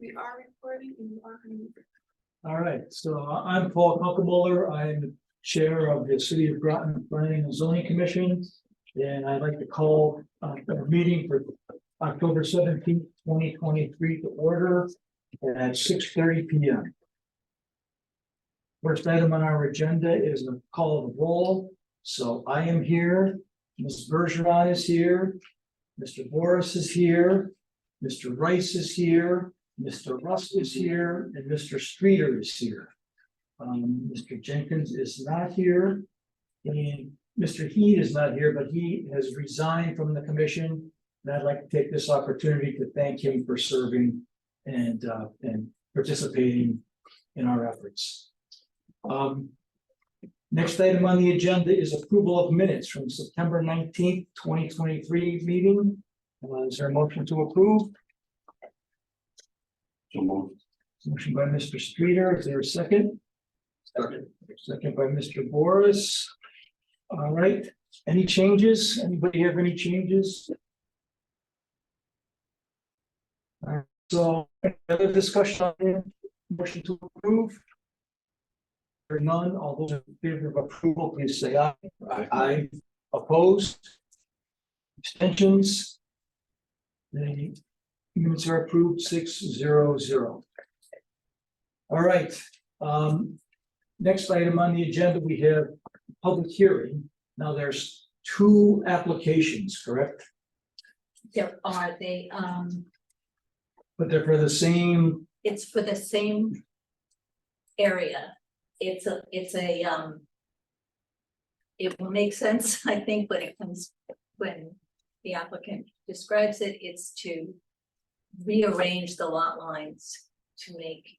We are recording and you are unmuted. All right, so I'm Paul Kunkelmuller. I'm the chair of the City of Groton Planning and Zoning Commission. And I'd like to call a meeting for October 17th, 2023 to order at 6:30 p.m. First item on our agenda is the call of the roll. So I am here, Ms. Bergeron is here, Mr. Boris is here, Mr. Rice is here, Mr. Rust is here, and Mr. Streeter is here. Mr. Jenkins is not here, and Mr. Heed is not here, but he has resigned from the commission. And I'd like to take this opportunity to thank him for serving and participating in our efforts. Next item on the agenda is approval of minutes from September 19th, 2023 meeting. Is there a motion to approve? So moved. Motion by Mr. Streeter. Is there a second? Second. Second by Mr. Boris. All right, any changes? Anybody have any changes? All right, so other discussion on the motion to approve? Or none, all those in favor of approval, please say aye. Aye. Opposed? Abstentions? The minutes are approved 6-0-0. All right, next item on the agenda, we have public hearing. Now there's two applications, correct? There are, But they're for the same, it's for the same area. It will make sense, I think, when the applicant describes it, it's to rearrange the lot lines to make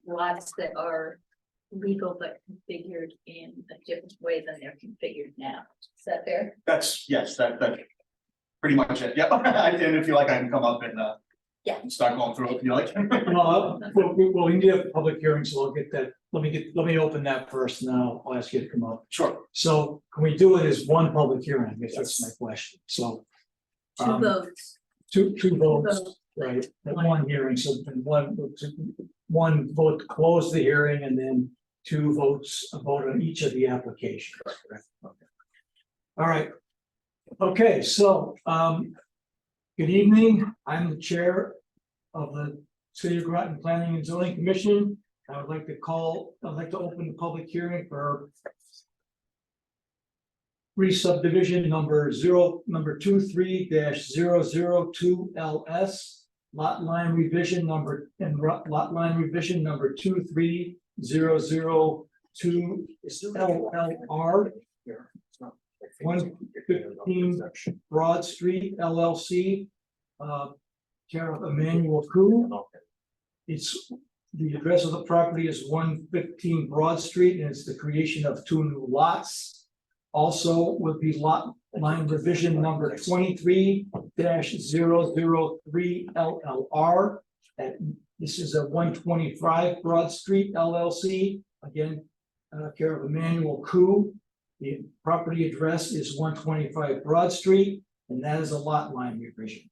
lots that are legal but configured in a different way than they're configured now. Is that fair? Yes, that pretty much it. Yep. I didn't feel like I can come up and Yeah. start going through it if you like. well, we need a public hearing, so I'll get that. Let me open that first, and then I'll ask you to come up. Sure. So can we do it as one public hearing? I guess that's my question. So Two votes. two votes, Vote. right, at one hearing, so then one vote to close the hearing, and then two votes, a vote on each of the applications. Correct. Okay. All right. Okay, so good evening. I'm the chair of the City of Groton Planning and Zoning Commission. I'd like to open the public hearing for re-subdivision number 23-002 LS, lot line revision number 23-002 LLR. 115 Broad Street LLC, care of Emmanuel Koo. The address of the property is 115 Broad Street, and it's the creation of two new lots. Also would be lot line revision number 23-003 LLR. This is a 125 Broad Street LLC, again, care of Emmanuel Koo. The property address is 125 Broad Street, and that is a lot line revision.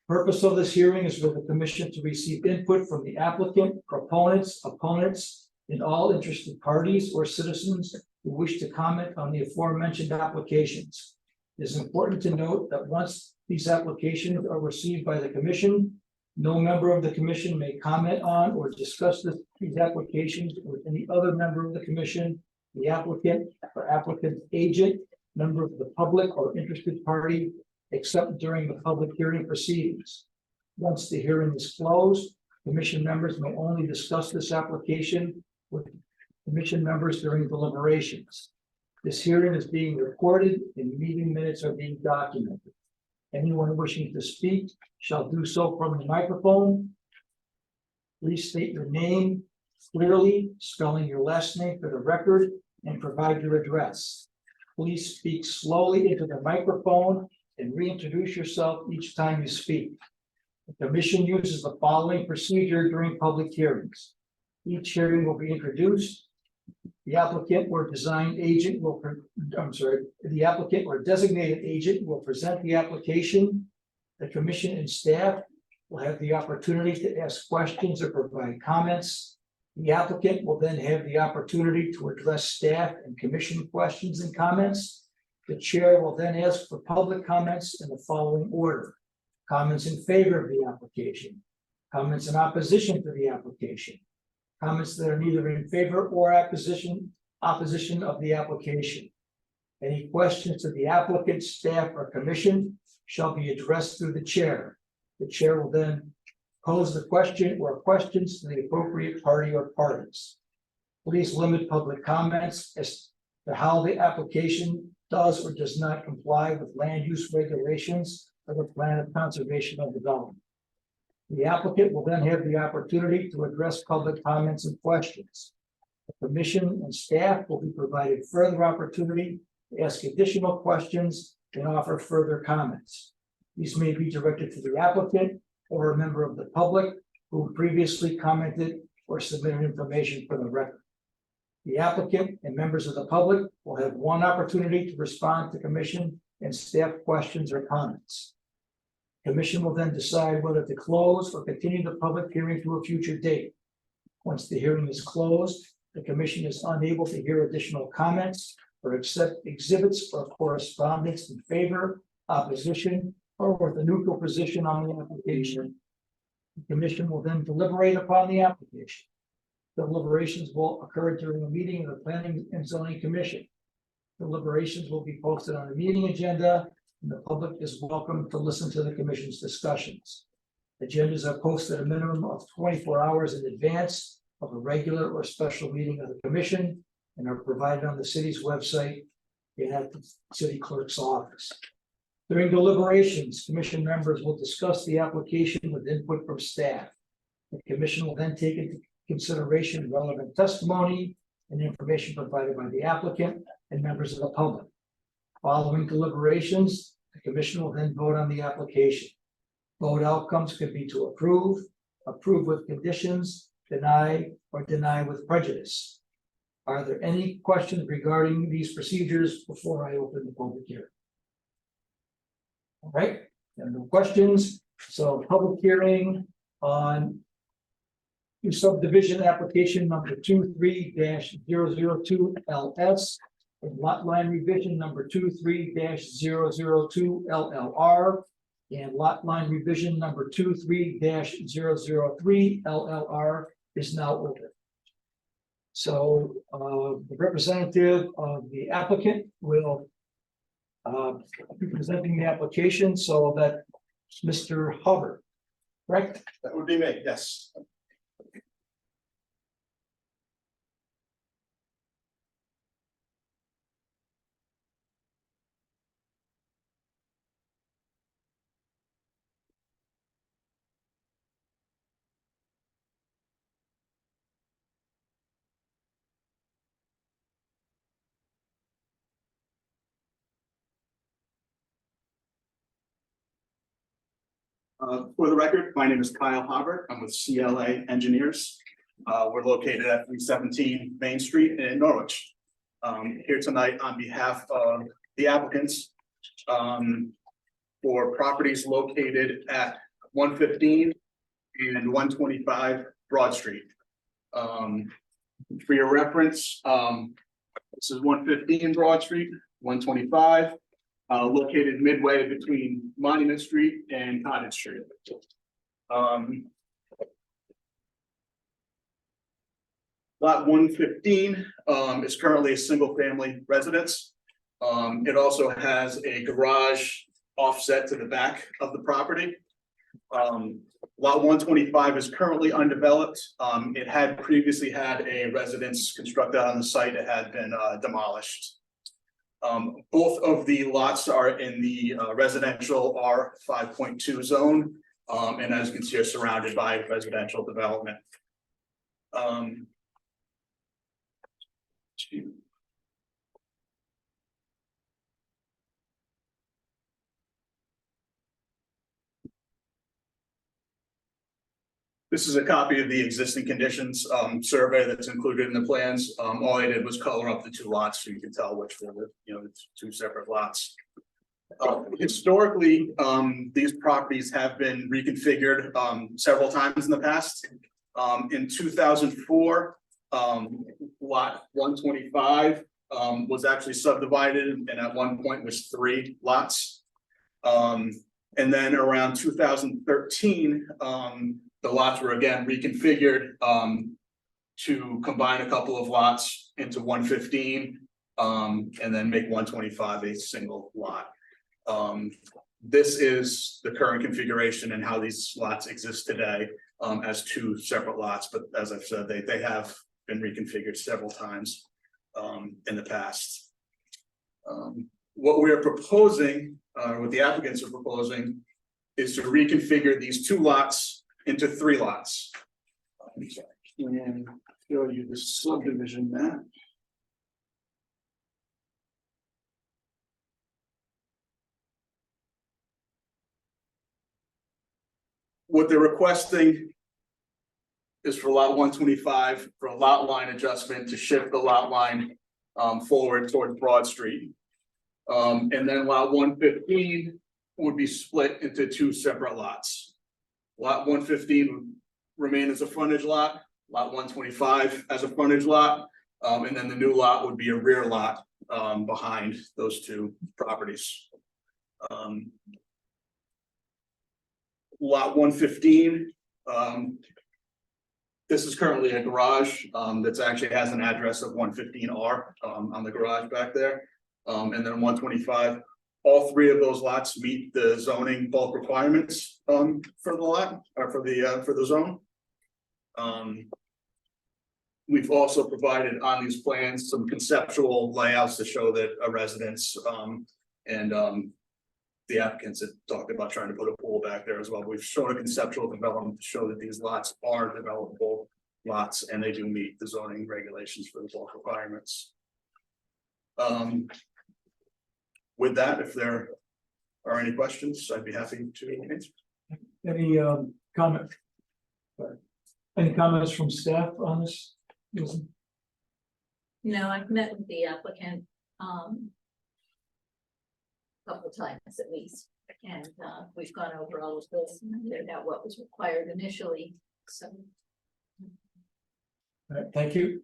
Purpose of this hearing is for the commission to receive input from the applicant, proponents, opponents, and all interested parties or citizens who wish to comment on the aforementioned applications. It is important to note that once these applications are received by the commission, no member of the commission may comment on or discuss these applications with any other member of the commission, the applicant or applicant's agent, member of the public or interested party, except during the public hearing proceedings. Once the hearing is closed, commission members may only discuss this application with commission members during deliberations. This hearing is being recorded and meeting minutes are being documented. Anyone wishing to speak shall do so from the microphone. Please state your name clearly, spelling your last name for the record, and provide your address. Please speak slowly into the microphone and reintroduce yourself each time you speak. The commission uses the following procedure during public hearings. Each hearing will be introduced The applicant or design agent will, the applicant or designated agent will present the application. The commission and staff will have the opportunity to ask questions or provide comments. The applicant will then have the opportunity to address staff and commission questions and comments. The chair will then ask for public comments in the following order: comments in favor of the application, comments in opposition to the application, comments that are neither in favor or opposition of the application. Any questions to the applicant, staff, or commission shall be addressed through the chair. The chair will then pose the question or questions to the appropriate party or parties. Please limit public comments as to how the application does or does not comply with land use regulations of the plan of conservation and development. The applicant will then have the opportunity to address public comments and questions. The commission and staff will be provided further opportunity to ask additional questions and offer further comments. These may be directed to the applicant or a member of the public who previously commented or submitted information for the record. The applicant and members of the public will have one opportunity to respond to commission and staff questions or comments. Commission will then decide whether to close or continue the public hearing to a future date. Once the hearing is closed, the commission is unable to hear additional comments or accept exhibits or correspondence in favor, opposition, or with a neutral position on the application. The commission will then deliberate upon the application. Deliberations will occur during a meeting of the Planning and Zoning Commission. Deliberations will be posted on the meeting agenda, and the public is welcome to listen to the commission's discussions. Agendas are posted a minimum of 24 hours in advance of a regular or special meeting of the commission and are provided on the city's website and at the city clerk's office. During deliberations, commission members will discuss the application with input from staff. The commission will then take into consideration relevant testimony and information provided by the applicant and members of the public. Following deliberations, the commission will then vote on the application. Vote outcomes could be to approve, approve with conditions, deny, or deny with prejudice. Are there any questions regarding these procedures before I open the public hearing? All right, there are no questions. So public hearing on subdivision application number 23-002 LS and lot line revision number 23-002 LLR and lot line revision number 23-003 LLR is now open. So the representative of the applicant will be presenting the application, so that Mr. Hubbard, correct? That would be me, yes. For the record, my name is Kyle Hobart. I'm with CLA Engineers. We're located at 317 Main Street in Norwich. Here tonight on behalf of the applicants for properties located at 115 and 125 Broad Street. For your reference, this is 115 Broad Street, 125. Located midway between Monument Street and Cottage Street. Lot 115 is currently a single family residence. It also has a garage offset to the back of the property. Lot 125 is currently undeveloped. It had previously had a residence constructed on the site. It had been demolished. Both of the lots are in the residential R 5.2 zone, and as you can see, are surrounded by residential development. This is a copy of the existing conditions survey that's included in the plans. All I did was color up the two lots so you can tell which were the, it's two separate lots. Historically, these properties have been reconfigured several times in the past. In 2004, lot 125 was actually subdivided and at one point was 3 lots. And then around 2013, the lots were again reconfigured to combine a couple of lots into 115 and then make 125 a single lot. This is the current configuration and how these lots exist today as 2 separate lots, but as I've said, they have been reconfigured several times in the past. What we are proposing, what the applicants are proposing, is to reconfigure these 2 lots into 3 lots. And show you the subdivision map. What they're requesting is for lot 125 for a lot line adjustment to shift the lot line forward toward Broad Street. And then lot 115 would be split into 2 separate lots. Lot 115 would remain as a frontage lot, lot 125 as a frontage lot, and then the new lot would be a rear lot behind those 2 properties. Lot 115, this is currently a garage that's actually has an address of 115R on the garage back there. And then 125, all 3 of those lots meet the zoning bulk requirements for the lot or for the zone. We've also provided on these plans some conceptual layouts to show that a residence and the applicants had talked about trying to put a pool back there as well. We've shown a conceptual development to show that these lots are developable lots and they do meet the zoning regulations for the bulk requirements. With that, if there are any questions, I'd be happy to answer. Any comment? Any comments from staff on this? No, I've met with the applicant couple times at least, and we've gone over all of this and figured out what was required initially, so. All right, thank you.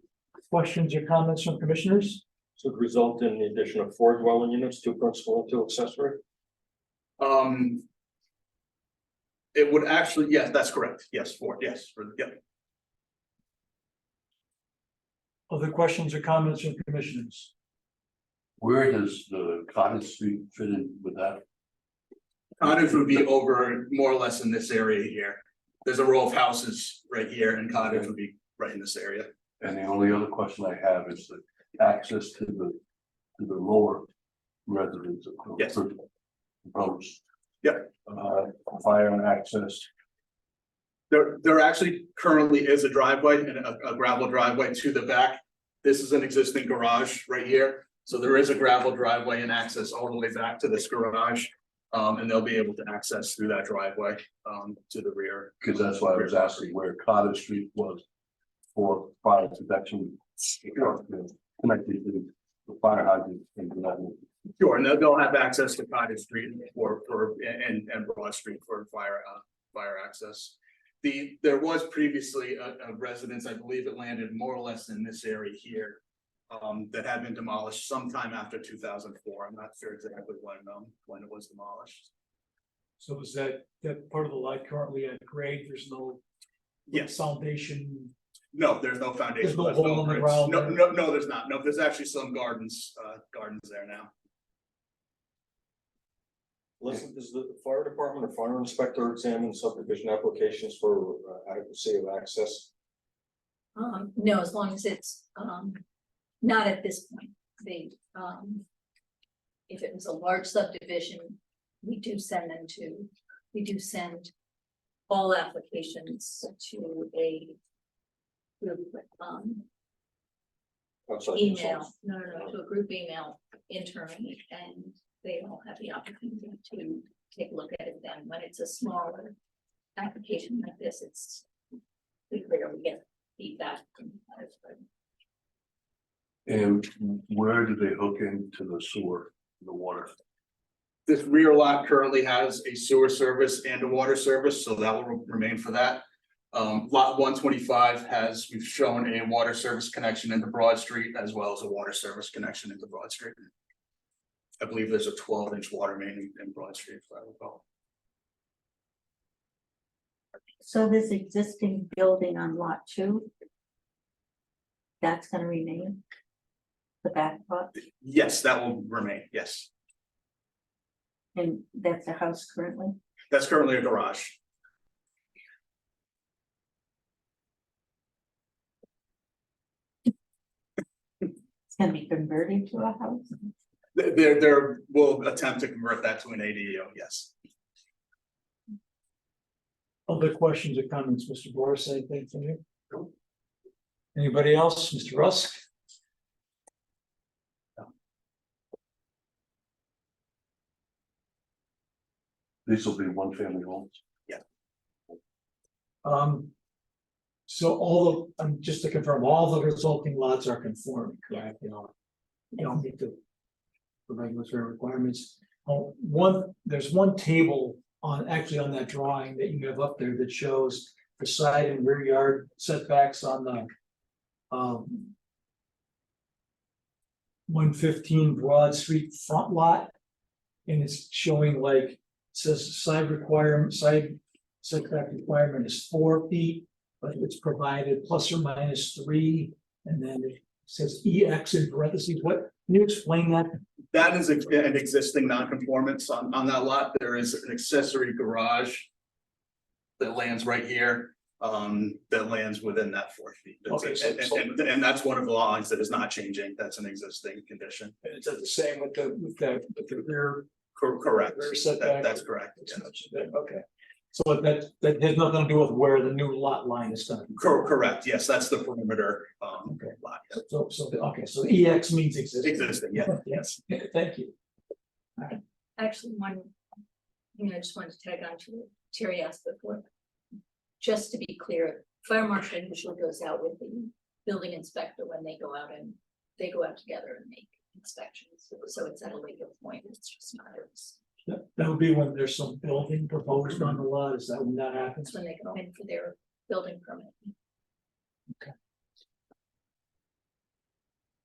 Questions or comments from commissioners? So it result in the addition of 4 dwelling units, 2 principal and 2 accessory? It would actually, yes, that's correct. Yes, 4, yes, yeah. Other questions or comments from commissioners? Where does the Cottage Street fit in with that? Cottage would be over more or less in this area here. There's a row of houses right here and cottage would be right in this area. And the only other question I have is the access to the lower residence of Yes. Approach. Yep. Fire and access. There actually currently is a driveway and a gravel driveway to the back. This is an existing garage right here. So there is a gravel driveway and access all the way back to this garage. And they'll be able to access through that driveway to the rear. Because that's why I was asking where Cottage Street was for fire protection. Connected to the fire hydrant and that. Sure, and they'll have access to Cottage Street and Broad Street for fire access. There was previously a residence, I believe it landed more or less in this area here. That had been demolished sometime after 2004. I'm not sure exactly when it was demolished. So is that part of the lot currently at grade? There's no Yes. foundation? No, there's no foundation. There's no left hole in over. the ground No, there's not. No, there's actually some gardens there now. Listen, does the fire department or fire inspector examine subdivision applications for adequacy of access? No, as long as it's not at this point. They if it was a large subdivision, we do send all applications to a group Outside email, themselves? no, to a group email internally, and they all have the opportunity to take a look at it then. When it's a smaller application like this, it's we figure we get feedback. And where do they hook into the sewer, the water? This rear lot currently has a sewer service and a water service, so that will remain for that. Lot 125 has, we've shown a water service connection into Broad Street as well as a water service connection into Broad Street. I believe there's a 12-inch water main in Broad Street, if I recall. So this existing building on lot 2? That's gonna remain? The back lot, Yes, that will remain, yes. and that's the house currently? That's currently a garage. It's gonna be converted to a house? There will attempt to convert that to an ADU, yes. Other questions or comments, Mr. Boris, anything from you? Anybody else, Mr. Rusk? These will be one family homes. So all of, just to confirm, all the resulting lots are conforming, correct? You don't meet the regulatory requirements. There's one table actually on that drawing that you have up there that shows the side and rear yard setbacks on the 115 Broad Street front lot. And it's showing like, it says side setback requirement is 4 feet, but it's provided ±3, and then it says EX in parentheses. What, can you explain that? That is an existing non-conformance on that lot. There is an accessory garage that lands right here, that lands within that 4 feet. Okay, And that's one of the lines that is not changing. That's an existing condition. And it's the same with the rear. Correct. Rear setback. That's correct. Yeah. Okay, so that has nothing to do with where the new lot line is going to be. Correct. Yes, that's the perimeter Okay. lot. So EX means existing. Existing, yeah. Yes, thank you. Actually, one, I just wanted to tag on to what Terry asked before. Just to be clear, fire marshal usually goes out with the building inspector when they go out together and make inspections. So it's at a later point, it's just not ours. That would be when there's some building proposed on the lot, is that when that happens? It's when they go in for their building permit.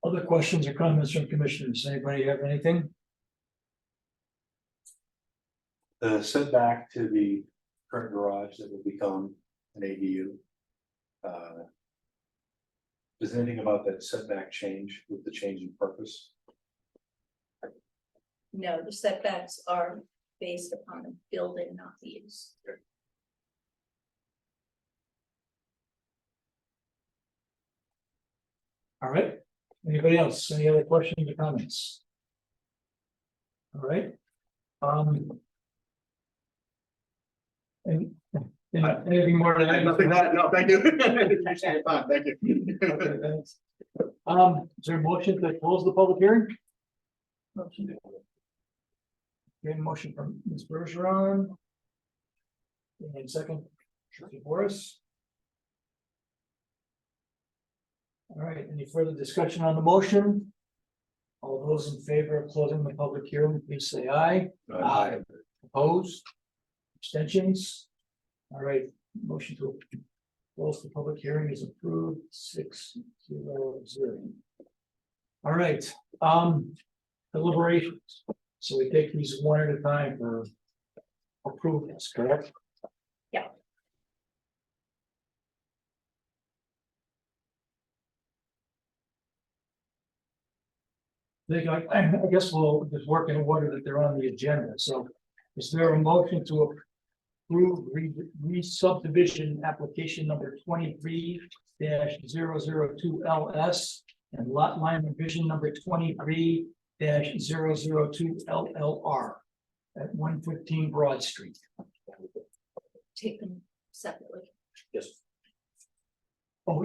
Other questions or comments from commissioners? Anybody have anything? The setback to the current garage that will become an ADU. Does anything about that setback change with the change in purpose? No, the setbacks are based upon the building, not the use. All right, anybody else? Any other questions or comments? All right. And anything more to add? Nothing that, no, thank you. Appreciate your time. Thank you. Okay, thanks. Is there a motion to close the public hearing? Okay, motion from Ms. Bergeron. And second, Trustee Boris. All right, any further discussion on the motion? All those in favor of closing the public hearing, please say aye. Aye. Opposed? Abstentions? All right, motion to close the public hearing is approved, 6-0-0. All right, deliberations. So we take these one at a time for approvals, correct? Yeah. I guess we'll just work in order that they're on the agenda. So is there a motion to approve re-subdivision application number 23-002 LS and lot line revision number 23-002 LLR at 115 Broad Street? Take them separately. Yes. Oh,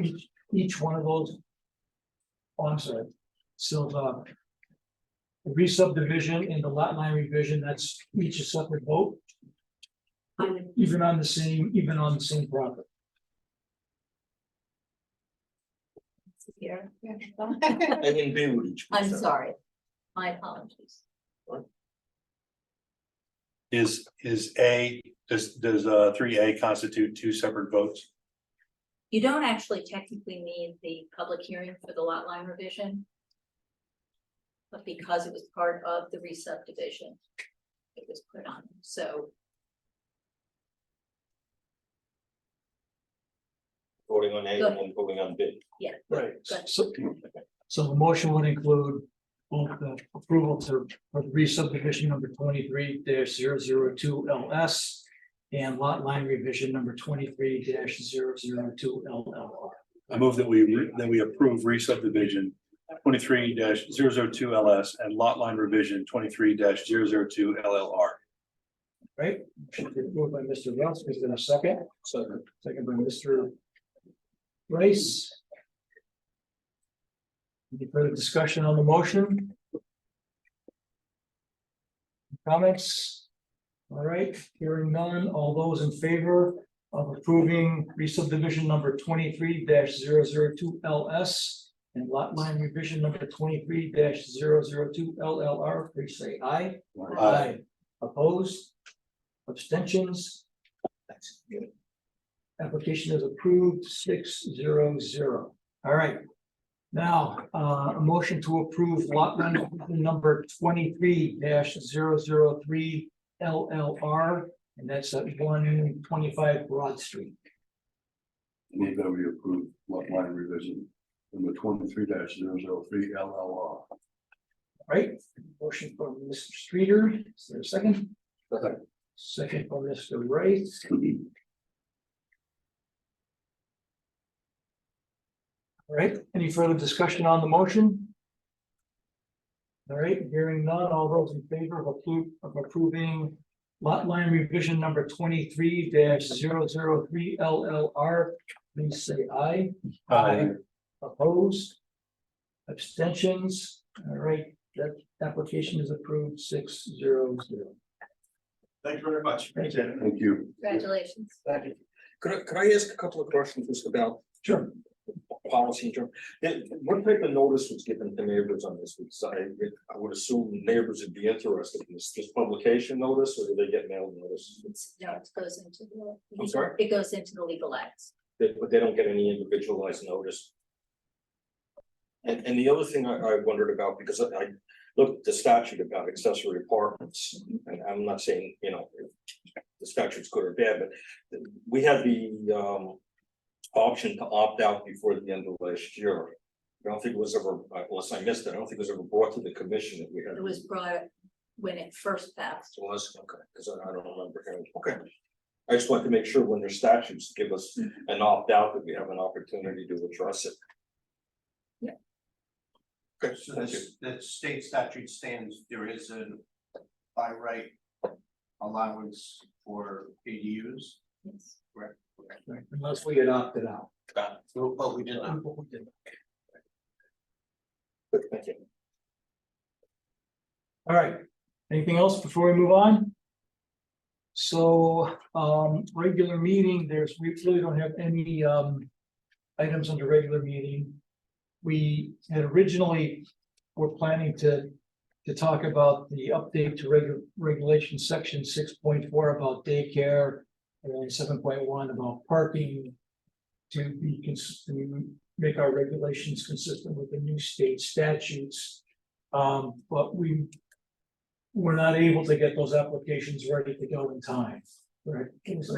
each one of those. Oh, I'm sorry. So the re-subdivision and the lot line revision, that's each a separate vote? Even on the same property. here. And in B with each. I'm sorry. My apologies. Is A, does 3A constitute two separate votes? You don't actually technically need the public hearing for the lot line revision. But because it was part of the re-subdivision, it was put on, so Voting on A Go and then voting on B. Right. Good. So the motion would include both the approval for the re-subdivision number 23-002 LS and lot line revision number 23-002 LLR. I move that we approve re-subdivision 23-002 LS and lot line revision 23-002 LLR. Right? Motion approved by Mr. Russ. Is there a second? Second by Mr. Rice. Any further discussion on the motion? Comments? All right, hearing none. All those in favor of approving re-subdivision number 23-002 LS and lot line revision number 23-002 LLR, please say aye. Aye. Opposed? Abstentions? That's good. Application is approved 600. All right. Now, a motion to approve lot line number 23-003 LLR, and that's at 125 Broad Street. Move that we approve lot line revision number 23-003 LLR. Right, motion from Mr. Streeter. Is there a second? Second. Second from Mr. Wright. All right, any further discussion on the motion? All right, hearing none, all those in favor of approving lot line revision number 23-003 LLR, please say aye. Aye. Opposed? Abstentions? All right, that application is approved 600. Thank you very much. Thank you. Thank you. Congratulations. Could I ask a couple of questions just about Sure. policy in terms? What type of notice was given to neighbors on this? Because I would assume neighbors would be interested in this publication notice, or do they get mail notice? No, it goes into the. I'm sorry? It goes into the legal acts. But they don't get any individualized notice. And the other thing I wondered about, because I looked at the statute about accessory apartments, and I'm not saying, if the statute's good or bad, but we had the option to opt out before the end of last year. I don't think it was ever, unless I missed it, I don't think it was ever brought to the commission that we had. It was brought when it first passed. It was, okay, because I don't remember hearing, okay. I just want to make sure when there's statutes give us an opt out that we have an opportunity to address it. Okay, So thank you. the state statute stands, there is a by right allowance for ADUs, Yes. correct? Right, unless we had opted out. But we did not. Good, thank you. All right, anything else before we move on? So, regular meeting, we really don't have any, items under regular meeting. We had originally, were planning to talk about the update to regulation section 6.4 about daycare and 7.1 about parking to make our regulations consistent with the new state statutes. But we were not able to get those applications ready to go in time. Right? Correct. It was,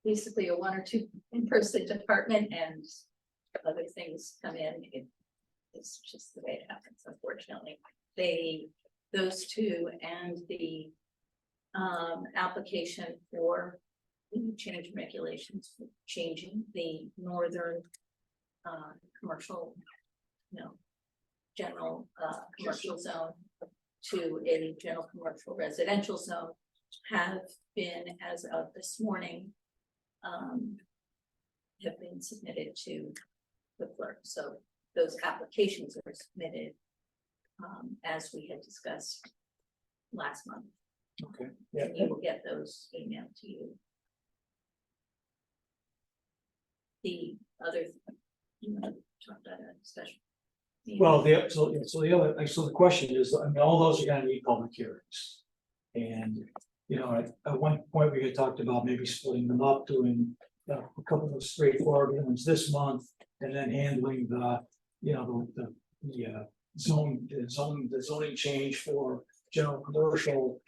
basically a one or two in-person department, and other things come in. It's just the way it happens, unfortunately. Those two and the application for the change in regulations, for changing the northern commercial, general commercial zone to a general commercial residential zone have been, as of this morning, have been submitted to the clerk. So those applications are submitted as we had discussed last month. Okay. Yeah. And you will get those emailed to you. the other, you want to talk about a special? meeting? Well, the question is, I mean, all those are gonna need public hearings. And, you know, at one point, we had talked about maybe splitting them up, doing a couple of straightforward ones this month. And then handling the, you know, the zoning change for general commercial.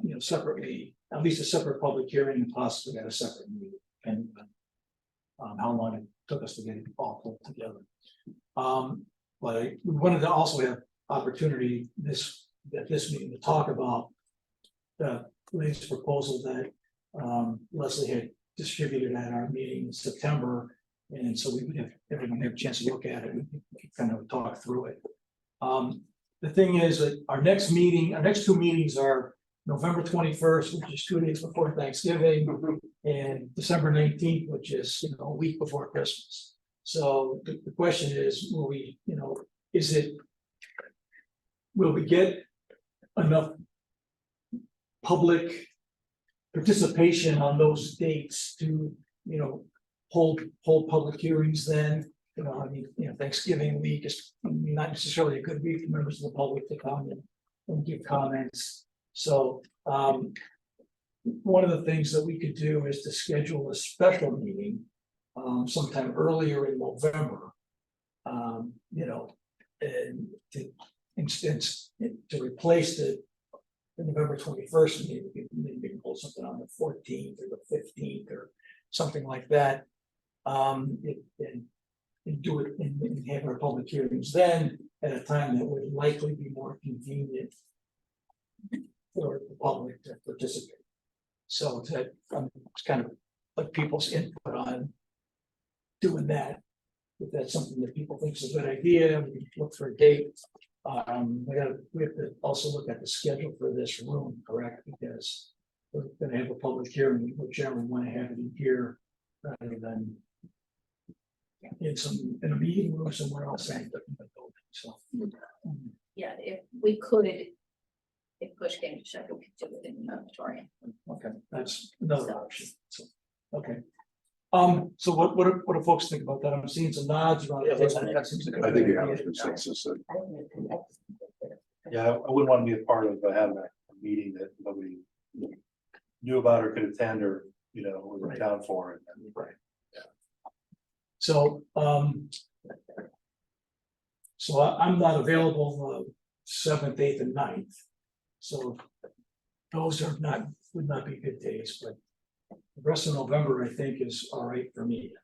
You know, separately, at least a separate public hearing and possibly at a separate meeting. And how long it took us to get it all pulled together. But we wanted to also have opportunity this meeting to talk about the latest proposal that Leslie had distributed at our meeting in September. And so we would have everyone have a chance to look at it and kind of talk through it. The thing is that our next two meetings are November 21st, which is 2 days before Thanksgiving, and December 19th, which is, you know, a week before Christmas. So the question is, will we, you know, will we get enough public participation on those dates to, you know, hold public hearings then? You know, I mean, you know, Thanksgiving week is not necessarily a good week for members of the public to come and give comments. So one of the things that we could do is to schedule a special meeting sometime earlier in November. You know, and to instance, to replace the November 21st meeting, maybe we can hold something on the 14th or the 15th or something like that. And do it and have our public hearings then at a time that would likely be more convenient for the public to participate. So that it's kind of like people's input on doing that. If that's something that people think is a good idea, we can look for a date. We have to also look at the schedule for this room, correct? Because we're gonna have a public hearing, we generally want to have it in here rather than in a meeting room somewhere else. So. Yeah, if we could, if push came to shove, we could do it in the auditorium. Okay, that's another option. So, okay. So what do folks think about that? I'm seeing some nods around. Yeah, That seems like a I think good you have a idea. consensus that Yeah, I wouldn't want to be a part of having a meeting that nobody knew about or could attend or, you know, was in Right. town for it. Right. So, I'm not available 7th, 8th, and 9th. So those would not be good days, but the rest of November, I think, is all right for me.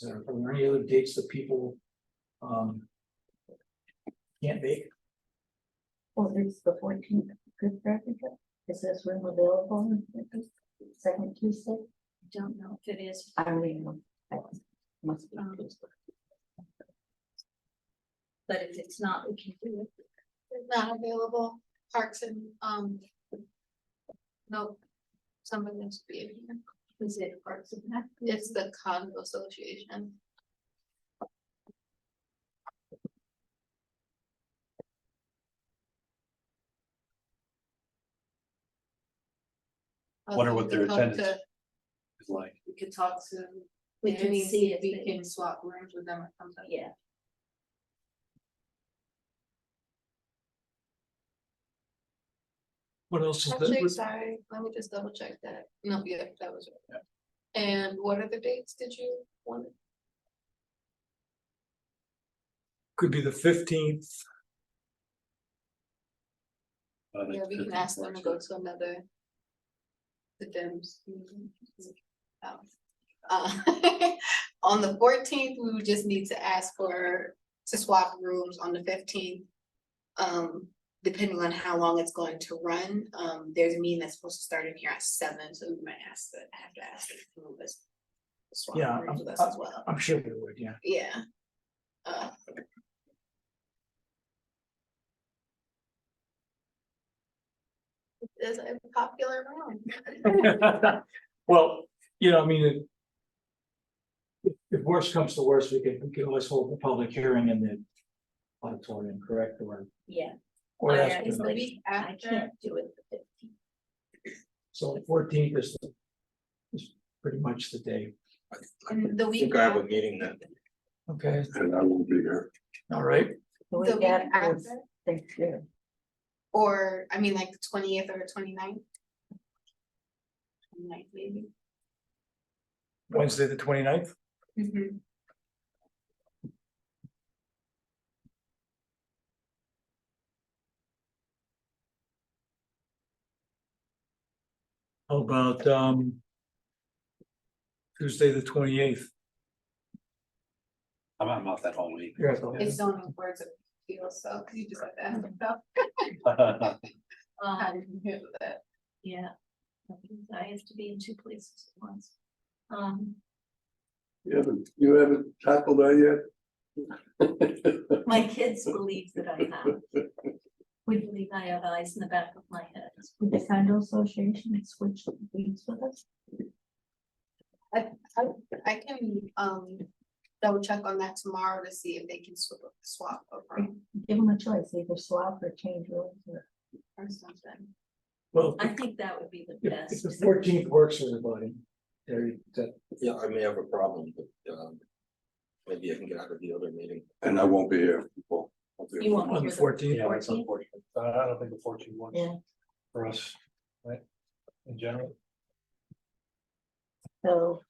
Are there any other dates that people can't make? Well, it's the 14th, good for everybody. Is this room available on the second Tuesday? I don't know if it is. I mean, that must be. Tuesday. But if it's not, we can do it. It's not available, Parks and, no, someone needs to be in here. Is it Parks and Rec? It's the condo association. Wonder what We their could talk attendance to- is like. We could talk to. We can Danny, see if we they- can swap rooms with them or something. Yeah, What else is Actually, that? sorry, let me just double check that. No, yeah, that was right. And what other dates did you want? Could be the 15th. Yeah, we can ask them to go to another. The Dems. On the 14th, we would just need to ask to swap rooms on the 15th. Depending on how long it's going to run, there's a meeting that's supposed to start in here at 7, so we might have to ask them to move us. Swap Yeah, rooms with us as well, I'm sure they would, yeah. yeah. It's a popular room. Well, you know, I mean. If worse comes to worse, we could always hold the public hearing in the auditorium, correct, yeah. or I that's- It's the actually- week I after. can't do it the 15th. So the 14th is pretty much the day. And the I week think I have a after, meeting then. Okay, And I won't be here. all right. The the week week after is after, Thanksgiving. or, I mean, like the 20th or 29th. 29th, maybe. Wednesday, the 29th. Mhm. How about, Tuesday, the 28th? I'm off that whole week. It's zoning words of appeal, so you just have to ask about how did you handle that? Yeah. I have to be in two places at once. You haven't tackled that yet? My kids believe that I have. We believe I have eyes in the back of my head. Would the condo association switch weeks with us? I can, double check on that tomorrow to see if they can swap over Give them a choice, either swap or change rules or. or something. Well, I think that would be the if best. the 14th works for everybody. Terry, that, Yeah, I may have a problem, but maybe I can get out of the other meeting. And I won't be here. Well, I'll be You here. won't on be the here 14th. Yeah, it's 14th? unfortunate. I don't think the 14 works Yeah. for us, right? In general. So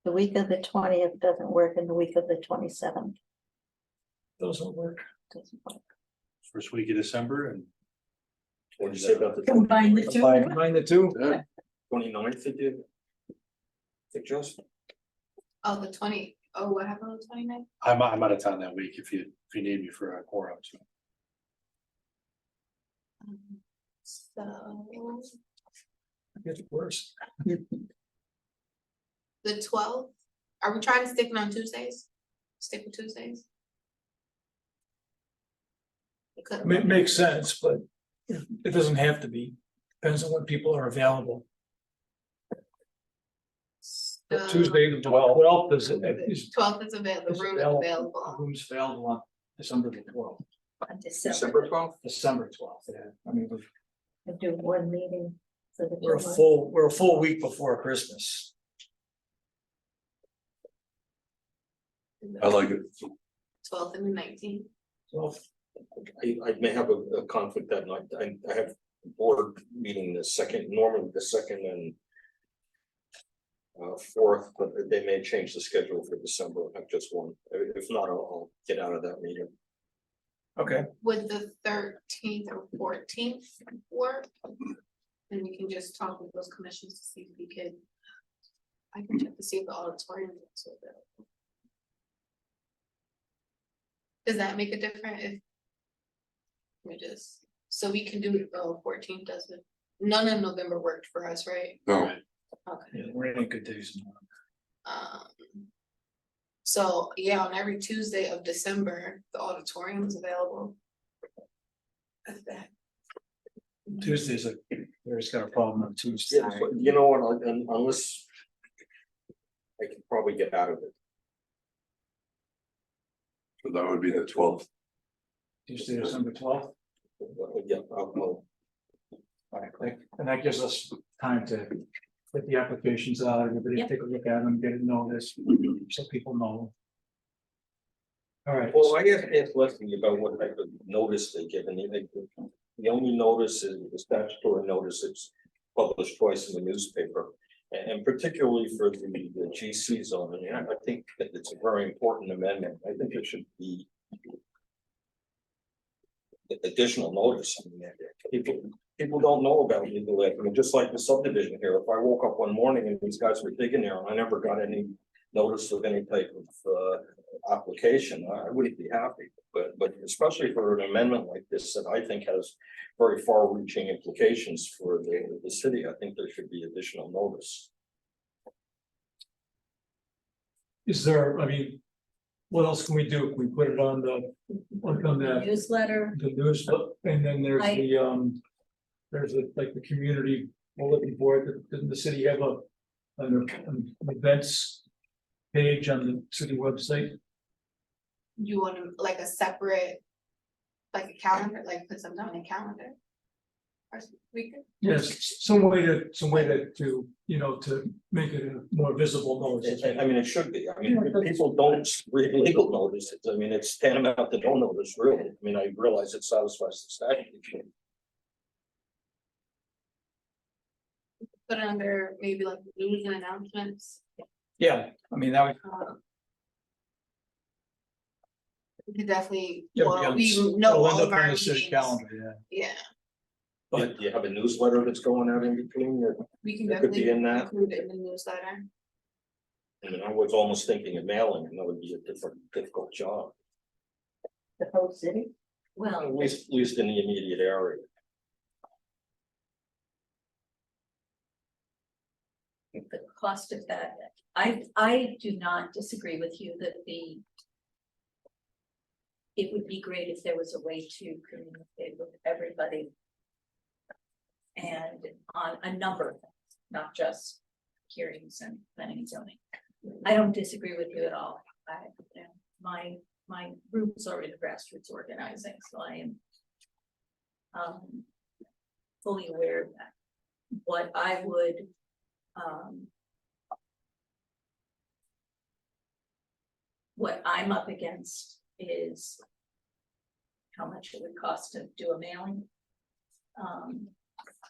the week of the 20th doesn't work and the week of the 27th doesn't work. doesn't work. First week of December and What did you say about the Combine the two. Combine the two. Yeah, 29th, did you suggest? Oh, the 20, oh, what happened on the 29th? I'm out of town that week if you need me for a quorum. So, It gets worse. the 12th, are we trying to stick on Tuesdays? Stick with Tuesdays? Because- Makes sense, but it doesn't have to be. Depends on when people are available. But Tuesday, the 12th is. 12th is available, the room is available. Rooms available on December the 12th, On December. December 12th? December 12th, yeah. I mean, And do one meeting for the. we're 2 a full week before Christmas. I like it. 12th and the 19th. So I may have a conflict that night. I have a board meeting normally the second and fourth, but they may change the schedule for December. I have just one. If not, I'll get out of that meeting. okay, Would the 13th or 14th work? And we can just talk with those commissions to see if we could. I can check to see if the auditorium is available. Does that make a difference if? We just, so we can do 14th, does it? None of November worked for us, right? No, Okay. yeah, we're in good days. So, yeah, on every Tuesday of December, the auditorium is available. That's that. Tuesdays, there's got a problem on Tuesday. Yeah, but you know what, unless I can probably get out of it. so that would be the 12th. Tuesday, December 12th. Yeah, I'll All right, and that gives us time to get the applications out, everybody Yep. take a look at them, get it noticed, so people know. All right, Well, I asked Leslie about what type of notice they give, and the only notice is the statutory notice, it's published twice in the newspaper. And particularly for the GC zone, and I think that it's a very important amendment. I think it should be additional notice. I mean, people don't know about legal aid. I mean, just like the subdivision here, if I woke up one morning and these guys were digging there and I never got any notice of any type of application, I wouldn't be happy. But especially for an amendment like this that I think has very far-reaching implications for the city, I think there should be additional notice. is there, I mean, what else can we do? Can we put it on the Newsletter. the news, and then there's like the community bulletin board, doesn't the city have an events page on the city website? You want to like a separate, like a calendar, like put something on a calendar? We could, Yes, some way to, you know, to make it a more visible notice. I mean, it should be, I mean, people don't read legal notices, I mean, it's tantamount to no notice, really, I mean, I realize it satisfies the statute. put it under maybe like news and announcements. Yeah, I mean, that would, We could definitely, yeah, well, we it'll know end all up of on our the city meetings. calendar, yeah. Yeah, But- Do you have a newsletter that's going out in between, that, we can It could be definitely in that. include it in the newsletter. I mean, I was almost thinking of mailing, and that would be a difficult job, The whole city? Well, at least in the immediate area. the cost of that, I do not disagree with you that it would be great if there was a way to communicate with everybody. And on a number of things, not just hearings and planning and zoning. I don't disagree with you at all. My roots are in grassroots organizing, so I am fully aware of that. What I would what I'm up against is how much it would cost to do a mailing.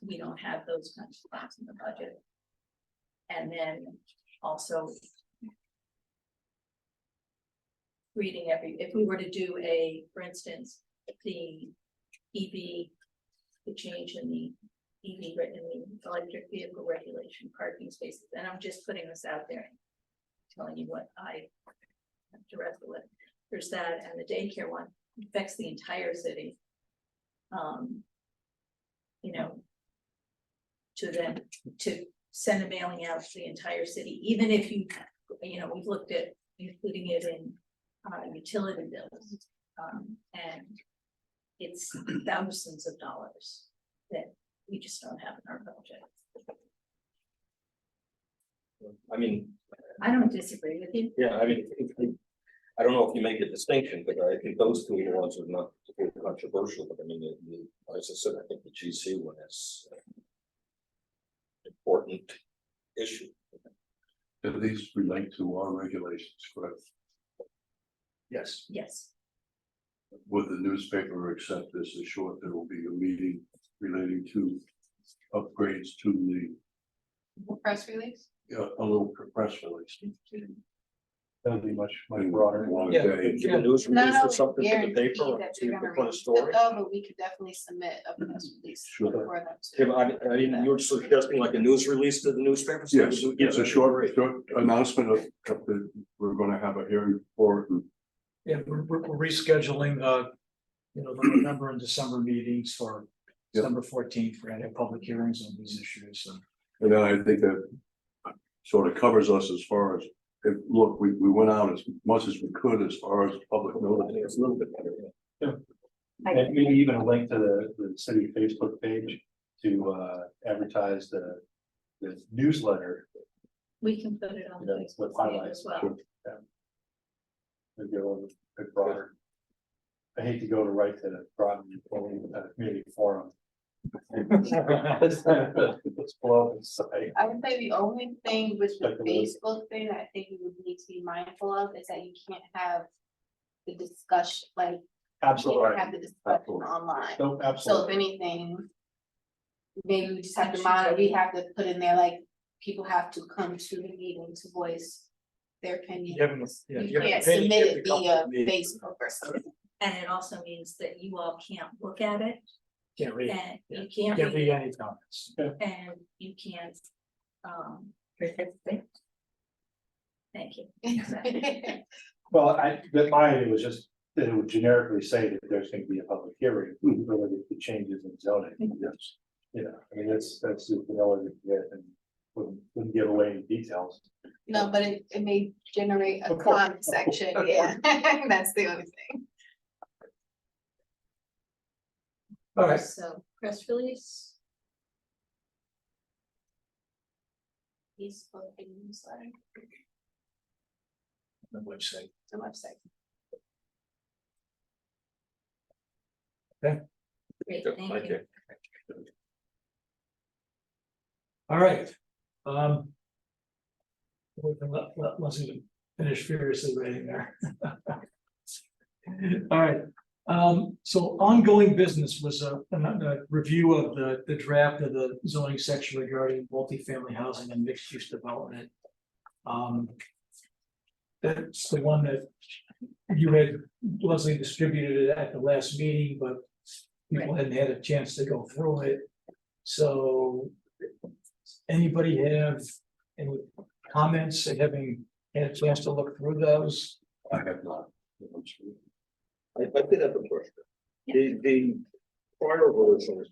We don't have those kinds of things in the budget. And then also reading if we were to do for instance, the EV, the change in the EV, in the electric vehicle regulation, parking spaces, and I'm just putting this out there, telling you what I have to wrestle with. There's that, and the daycare one affects the entire city. You know, to send a mailing out to the entire city, even if you know, we've looked at including it in utility bills, and it's thousands of dollars that we just don't have in our budget. I mean, I don't disagree with you. yeah, I mean, I don't know if you make a distinction, but I think those two are the ones that are not particularly controversial, but I mean, as I said, I think the GC one is important issue. At least relate to our regulations, correct? Yes. Yes, Would the newspaper accept this as short, there will be a meeting relating to upgrades to Press release? a little press release. That would be much broader. One Yeah. day. Give a news Not release or only something to the guarantee paper, that to they're gonna put a read story. it though, but we could definitely submit a press release Sure. for them Yeah, to. but I mean, you're suggesting like a news release to the newspapers? Yes, Yeah, it's a short announcement of that we're gonna have a hearing for it. Yeah, we're rescheduling, you know, the November and December meetings for Yep. December 14th, we're gonna have public hearings on these issues, so. And then I think that sort of covers us as far as, look, we went out as much as we could as far as public I notice. think it's a little bit better, yeah. And maybe even a link to the city Facebook page to advertise the newsletter. we can put it on the Yeah, Facebook with page highlights, as well. sure. Maybe a little bit broader. I hate to go to write to the Groton community forum. Let's blow up inside. I would say the only thing with the Like the list. Facebook thing that I think we would need to be mindful of is that you can't have the discussion, like, you Absolutely. can't have the discussion online. No, So if absolutely. anything, maybe we just have to monitor, we have to put in there, like, people have to come to the meeting to voice their opinion. You can't submit it via Facebook or something. And it also means that you all can't look at it Can't read, and Yeah. you can't can't read read any comments. and you can't participate. Thank you. Well, my idea was just that it would generically say that there's going to be a public hearing related to changes in zoning. Yes. You know, I mean, that's the vanilla that you get and wouldn't give away any details. No, but it may generate a Of course, comment section, yeah, that's the only thing. All right, So press release. Facebook and newsletter, the website. the website. Great, Good, thank you. All right. We can let Leslie finish furiously writing there. All right, so ongoing business was a review of the draft of the zoning section regarding multifamily housing and mixed use development. That's the one that you had, Leslie, distributed it at the last meeting, but people hadn't had a chance to go through it. So anybody have any comments, having had a chance to look through those? I have not. I did have a question. The prior version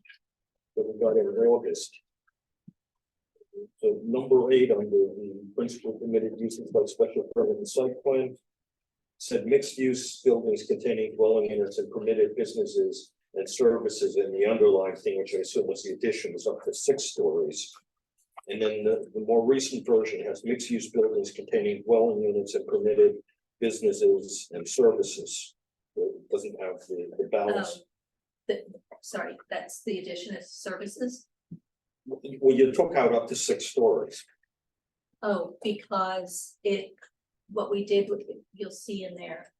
that we got in August. So number 8 under the principal permitted uses by special permit and site plan. Said mixed use buildings containing dwelling units and permitted businesses and services, and the underlying thing, which I assume was the addition, was up to 6 stories. And then the more recent version has mixed use buildings containing dwelling units and permitted businesses and services. It doesn't have the balance. Sorry, that's the addition of services. Well, you took out up to 6 stories. Oh, because what we did with, you'll see in there,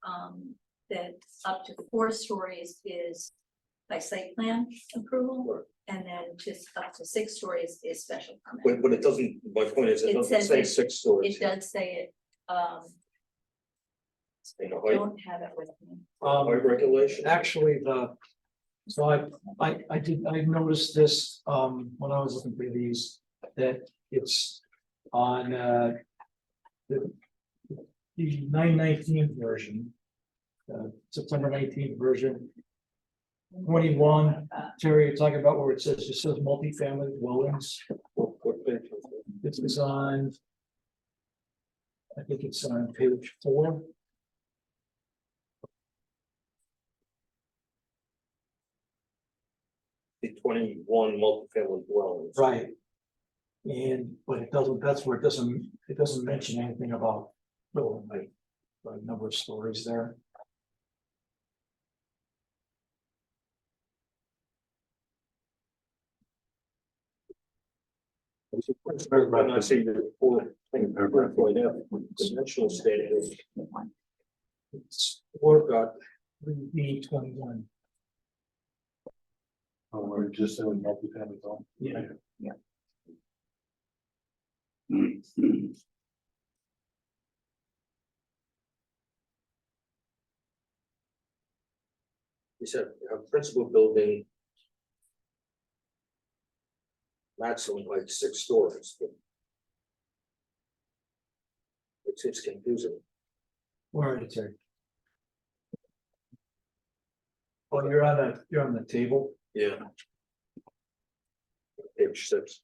that up to 4 stories is by site plan approval. And then just up to 6 stories is special permit. But it doesn't, my point is, it It doesn't says say it- 6 stories. It does say it, In the I height, don't have it with me. height regulation. Actually, I noticed this, when I was looking for these, that it's on, the 9/19 version. September 19th version. 21, Terry, you're talking about where it says multifamily dwellings. What page? This is on. I think it's on page 4. The 21 multifamily dwellings. Right. But it doesn't, that's where it doesn't mention anything about building height, the number of stories there. When I see the 4.F, dimensional standards, It's got 3B21. Oh, we're just doing multifamily home. Yeah. he said, a principal building. Maximum like 6 stories, but. It seems confusing. Where are you, Terry? Oh, you're on the table. Yeah. Page 6.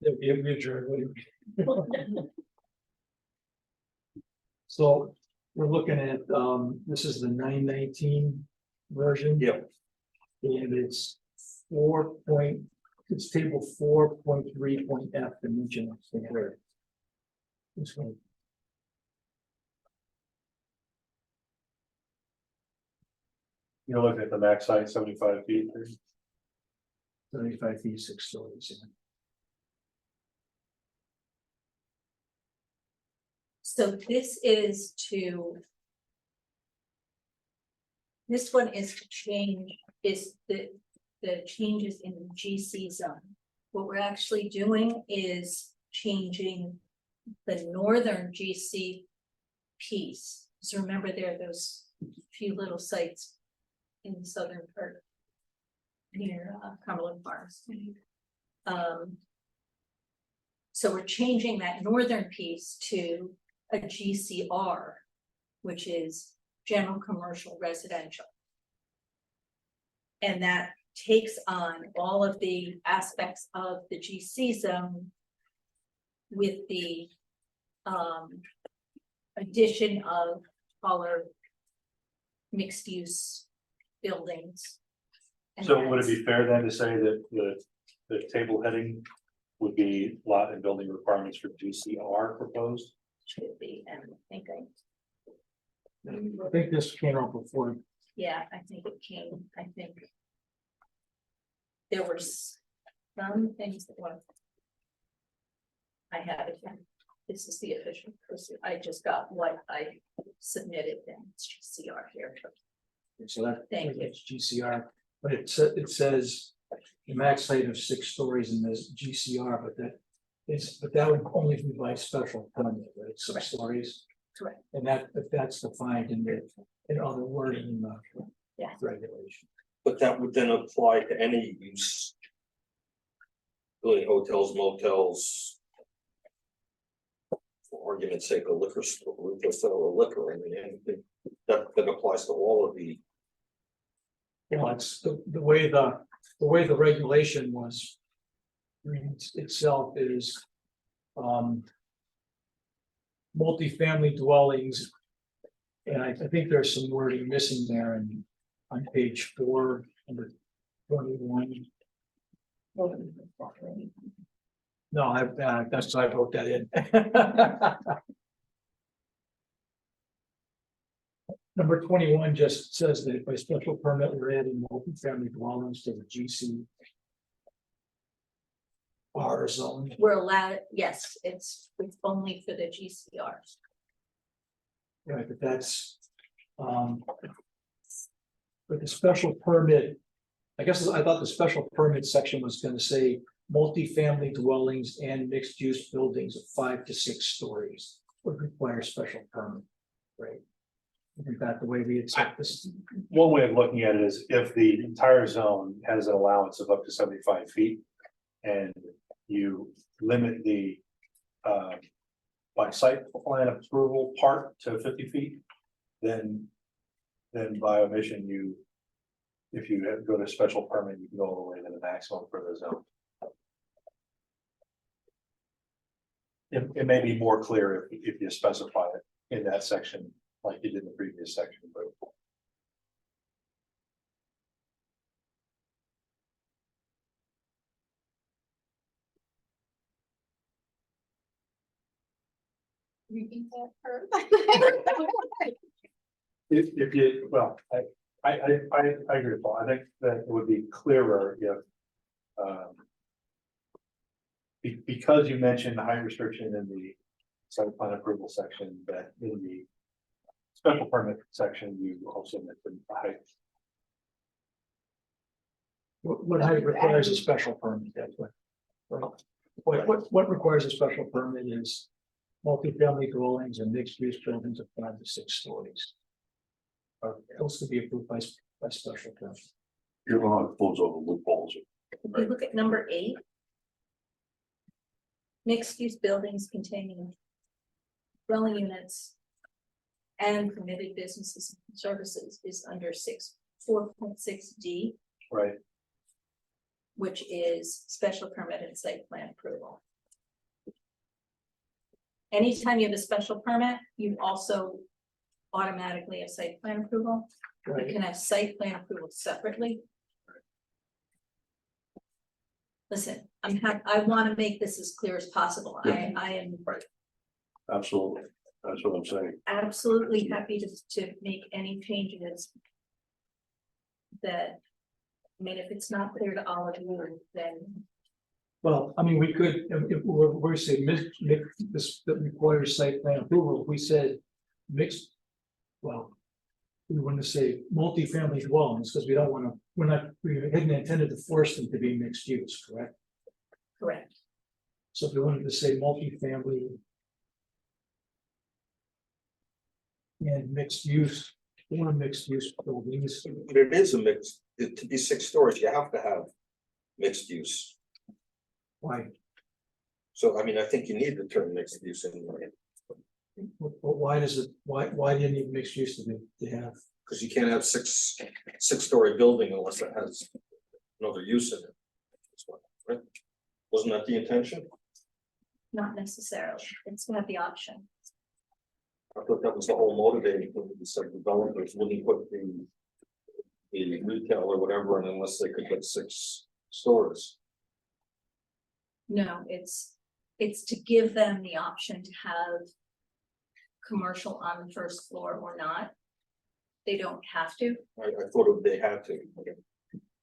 It'll be adjourned. So we're looking at, this is the 9/19 version. Yep. And it's it's table 4.3.F dimensional. standard. This one. You're looking at the max height, 75 feet. 75 feet, 6 stories. Yeah. So this is to. This one is to change, is the changes in the GC zone. What we're actually doing is changing the northern GC piece. So remember, there are those few little sites in the southern part near Cumberland Farms. So we're changing that northern piece to a GCR, which is general commercial residential. And that takes on all of the aspects of the GC zone with the addition of taller mixed use buildings. And So would it that's- be fair then to say that the table heading would be lot and building requirements for GCR proposed? Should be, and I think I think this came up before. yeah, I think it came, I think. There were some things that were. I have it, here. This is the official, I just got what I submitted, and it's GCR here. So that. Thank you. It's GCR, but it says the max height of 6 stories in this GCR, but that would only be by special permit, right? 6 Correct. stories. Correct. And if that's defined in other wording in the Yeah. regulation. But that would then apply to any use. Really hotels, motels. For argument's sake, a liquor store, we just sell a liquor, I mean, anything that applies to all of the. You know, it's the way the regulation was. Itself is. Multifamily dwellings. And I think there's some wording missing there and on page 4, under 21. No, that's why I wrote that in. Number 21 just says that by special permit, we're adding multifamily dwellings to the GC. R zone. We're allowed, yes, it's only for the GCRs. Right, but that's, but the special permit, I guess I thought the special permit section was gonna say multifamily dwellings and mixed-use buildings of 5 to 6 stories would require special permit, right? Isn't that the way we accept this? One way of looking at it is if the entire zone has an allowance of up to 75 feet. And you limit the by site plan approval part to 50 feet. Then by omission, if you go to special permit, you can go all the way to the maximum for the zone. It may be more clear if you specify it in that section, like you did in the previous section, but. Repeat that first. If you, well, I agree with Paul. I think that it would be clearer if. Because you mentioned the height restriction in the site plan approval section, that in the special permit section, you also mentioned the height. What height requires a special permit, that's what requires a special permit is multifamily dwellings and mixed-use buildings of 5 to 6 stories. Or else to be approved by special permit. You're gonna close over loopholes. If you look at number 8. Mixed-use buildings containing dwelling units and permitted businesses and services is under 4.6D, Right. which is special permit and site plan approval. Anytime you have a special permit, you also automatically have site plan approval. You can have site plan approval separately. Listen, I want to make this as clear as possible. I am Absolutely, that's what I'm saying. absolutely happy to make any changes. That, I mean, if it's not clear to all of you, then Well, I mean, we could, if we're saying this that requires site plan approval, if we said mixed. Well, we want to say multifamily dwellings, because we hadn't intended to force them to be mixed use, correct? correct. So if we wanted to say multifamily. And mixed use, or mixed use buildings, But it is a mix, to be 6 stories, you have to have mixed use. why, So I mean, I think you need the term mixed use anyway, but why does it, why do you need mixed use to have? because you can't have 6-story building unless it has another use in it. That's what, right? Wasn't that the intention? Not necessarily. It's gonna be option. I thought that was the whole motivating, when we said developers wouldn't put the the retail or whatever, and unless they could get 6 stores. No, it's to give them the option to have commercial on the first floor or not. They don't have to. I thought they had to.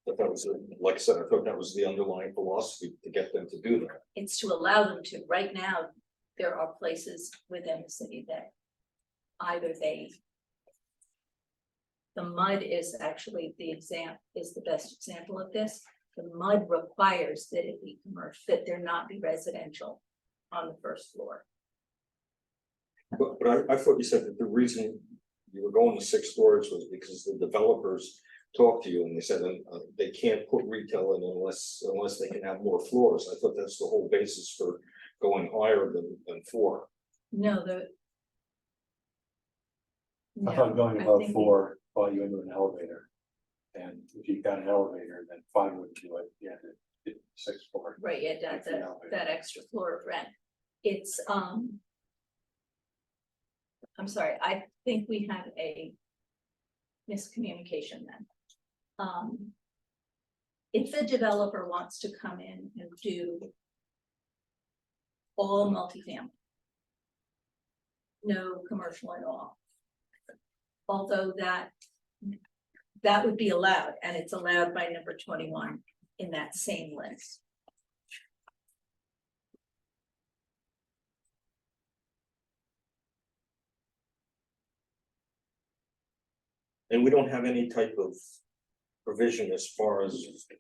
But that was, like I said, I thought that was the underlying philosophy to get them to do that. It's to allow them to. Right now, there are places within the city that either the mud is actually is the best example of this. The mud requires that it be commercial, that there not be residential on the first floor. But I thought you said that the reason you were going to 6 stores was because the developers talked to you and they said they can't put retail in unless they can have more floors. I thought that's the whole basis for going higher than 4. No, I thought going I above think 4 brought you into an elevator. And if you got an elevator, then 5 wouldn't do it, you had to get 6 floor. Right, yeah, that's that extra floor of rent. It's, I'm sorry, I think we have a miscommunication then. If the developer wants to come in and do all multifamily, no commercial at all, although that would be allowed, and it's allowed by number 21 in that same list. And we don't have any type of provision as far as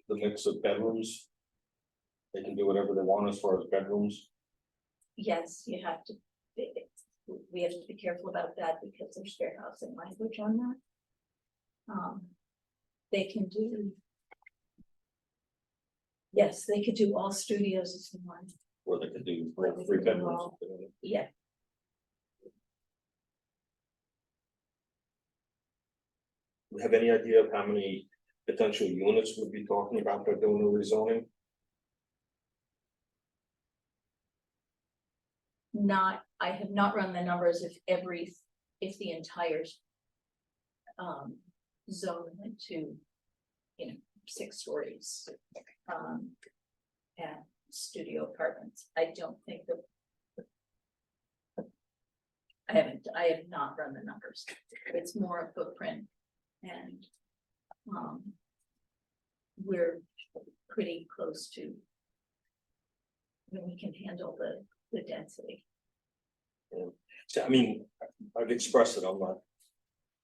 the mix of bedrooms. They can do whatever they want as far as bedrooms. Yes, you have to, we have to be careful about that because there's fair housing language on that. They can do. Yes, they could do all studios if they want. Or they could do Or they 3 could do bedrooms. all- Yeah, We have any idea of how many potential units we'd be talking about by doing the rezoning? I have not run the numbers if the entire. Zone went to, 6 stories. And studio apartments, I don't think that. I have not run the numbers, it's more a footprint and. We're pretty close to. When we can handle the density. So, I mean, I've expressed it, I'm not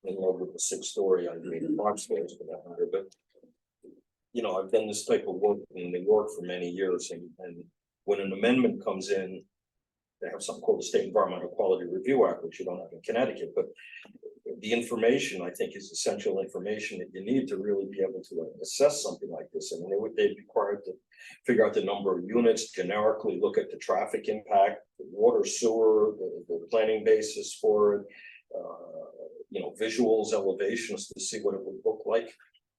in love with the 6-story, I mean, 5 stories for that matter, but. I've done this type of work in New York for many years, and when an amendment comes in. They have something called the State Environmental Quality Review Act, which you don't have in Connecticut, but. The information, I think, is essential information that you need to really be able to assess something like this. I mean, they'd be required to figure out the number of units, generically look at the traffic impact, the water, sewer, the planning basis for it. Visuals, elevations to see what it would look like.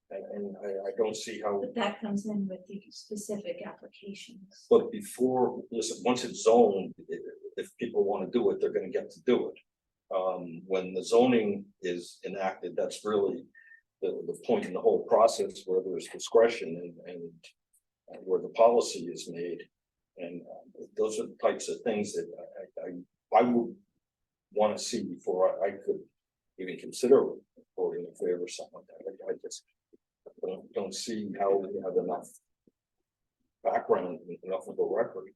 And I don't see how. But that comes in with the specific applications. But once it's zoned, if people want to do it, they're going to get to do it. When the zoning is enacted, that's really the point in the whole process where there's discretion and where the policy is made. And those are the types of things that I would want to see before I could even consider voting in favor of something like that. I just don't see how we have enough background, enough of a record.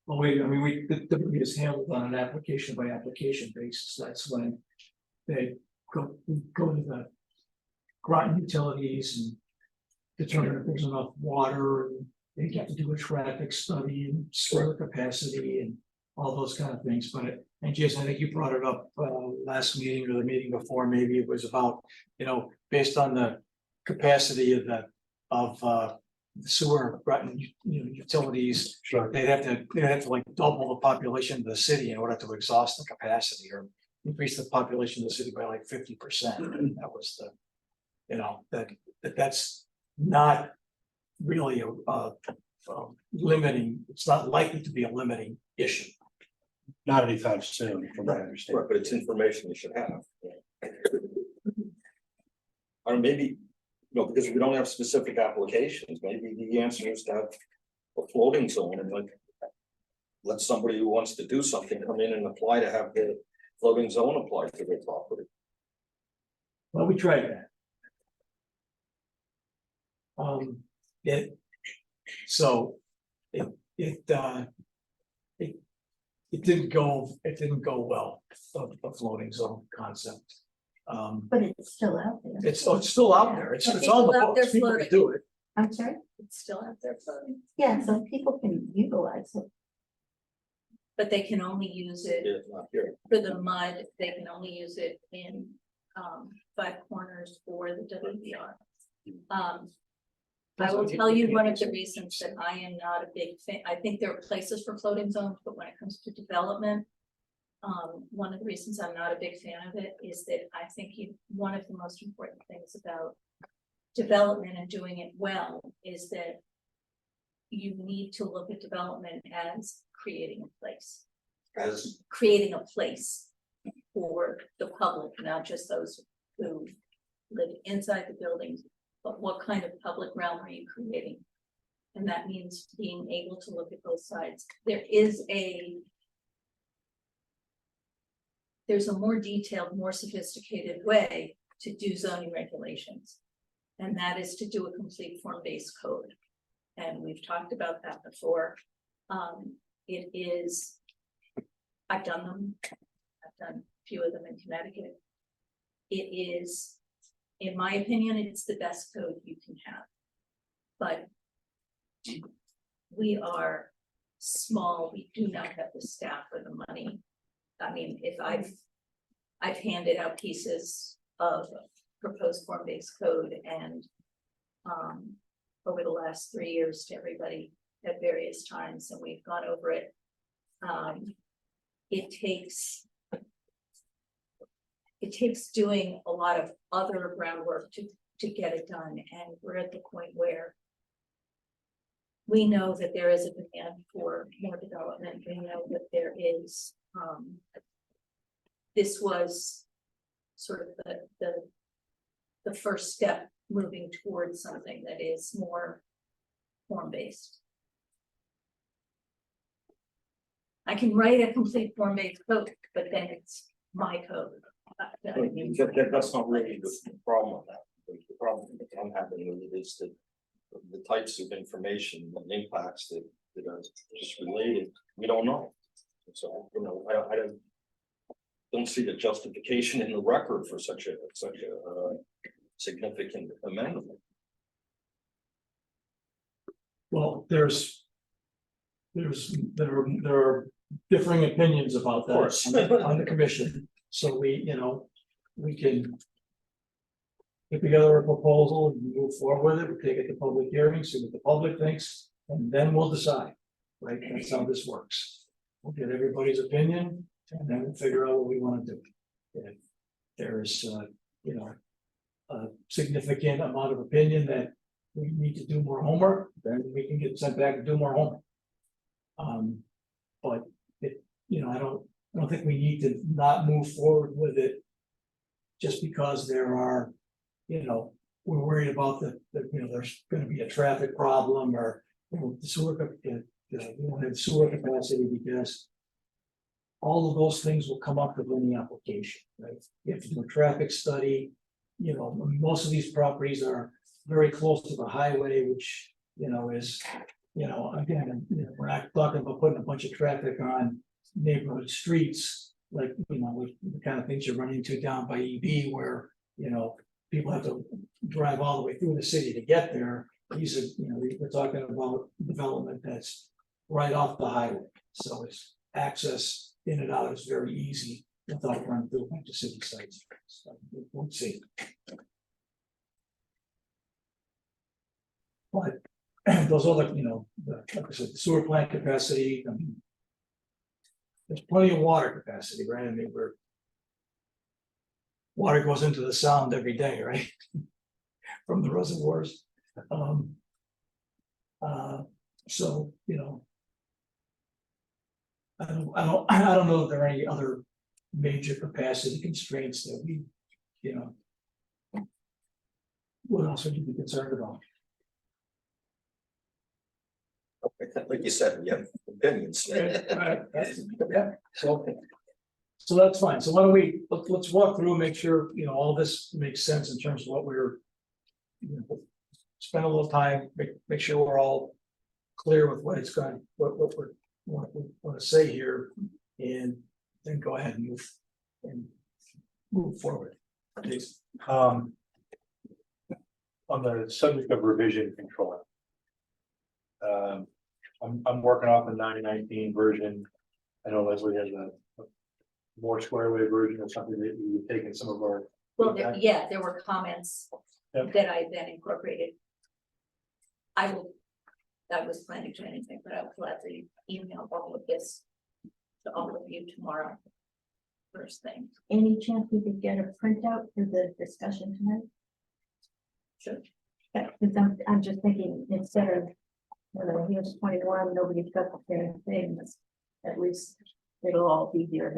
Well, we typically is handled on an application by application basis. That's when they go to the Groton utilities and determine if there's enough water, and they have to do a traffic study and sewer capacity and all those kind of things. And Jason, I think you brought it up last meeting or the meeting before, maybe it was about, based on the capacity of the sewer, Groton, utilities. Sure. They'd have to like double the population of the city in order to exhaust the capacity, or increase the population of the city by like 50%. That was that's not really a limiting, it's not likely to be a limiting issue. Not anytime soon, from what I understand. Right, but it's information you should have. Or maybe No, because we don't have specific applications, maybe the answer is to have a floating zone and like. Let somebody who wants to do something come in and apply to have the floating zone applied to their property. Well, we tried that. It, so, it didn't go well, the floating zone concept. But it's still out there. It's still out there, it's on the It's still out there books, people can floating. do it. I'm sorry? It's still out there floating, Yeah, so people can utilize it. but they can only use it It's not here. for the mud, they can only use it in Five Corners or the WBR. I will tell you one of the reasons that I am not a big fan, I think there are places for floating zones, but when it comes to development. One of the reasons I'm not a big fan of it is that I think one of the most important things about development and doing it well is that you need to look at development as creating a place. Creating a place for the public, not just those who live inside the buildings, but what kind of public realm are you creating? And that means being able to look at both sides. There's a more detailed, more sophisticated way to do zoning regulations. And that is to do a complete form-based code. And we've talked about that before. I've done them. I've done a few of them in Connecticut. It is, in my opinion, it's the best code you can have. But we are small, we do not have the staff or the money. I mean, if I've handed out pieces of proposed form-based code and over the last 3 years to everybody at various times, and we've gone over it. It takes doing a lot of other groundwork to get it done, and we're at the point where we know that there is a demand for more development. We know that there is, this was sort of the first step moving towards something that is more form-based. I can write a complete form-based code, but then it's my code. That's not really the problem with that. The problem that I'm having with it is that the types of information and impacts that are just related, we don't know. So, I don't see the justification in the record for such a significant amendment. Well, there are differing opinions about Of course. that on the commission. So we can put together a proposal and move forward with it. We'll take it to public hearing, see what the public thinks, and then we'll decide. Right, that's how this works. We'll get everybody's opinion, and then we'll figure out what we want to do. If there's a significant amount of opinion that we need to do more homework, then we can get sent back and do more homework. But I don't think we need to not move forward with it just because there are, we're worried about there's gonna be a traffic problem or the sewer, we don't have sewer capacity because all of those things will come up with any application, right? You have to do a traffic study, most of these properties are very close to the highway, which, is, again, we're not talking about putting a bunch of traffic on neighborhood streets, like, the kind of things you run into down by EB where, people have to drive all the way through the city to get there. These are, we're talking about development that's right off the highway, so it's access in and out is very easy without running through a bunch of city sites. So we'll see. But those other, like I said, the sewer plant capacity, there's plenty of water capacity, right? I mean, water goes into the sound every day, right? From the reservoirs. So, I don't know if there are any other major capacity constraints that we, What else would you be concerned about? Like you said, we have opinions. Yeah, so that's fine. So why don't we, let's walk through, make sure, you know, all this makes sense in terms of what we're. Spend a little time, make sure we're all clear with what it's going, what we want to say here. And then go ahead and move forward. Please. On the subject of revision control. I'm working off the 2019 version. I know Leslie has a more square wave version of something that you've taken some of our. Well, feedback. yeah, there were comments Yep. that I then incorporated. I was planning to anything, but I'll gladly email all of this to all of you tomorrow. First thing. Any chance we could get a printout for the discussion tonight? Sure. Yeah, because I'm just thinking, instead of, you know, here's 21, nobody's got the same thing, at least it'll all be there.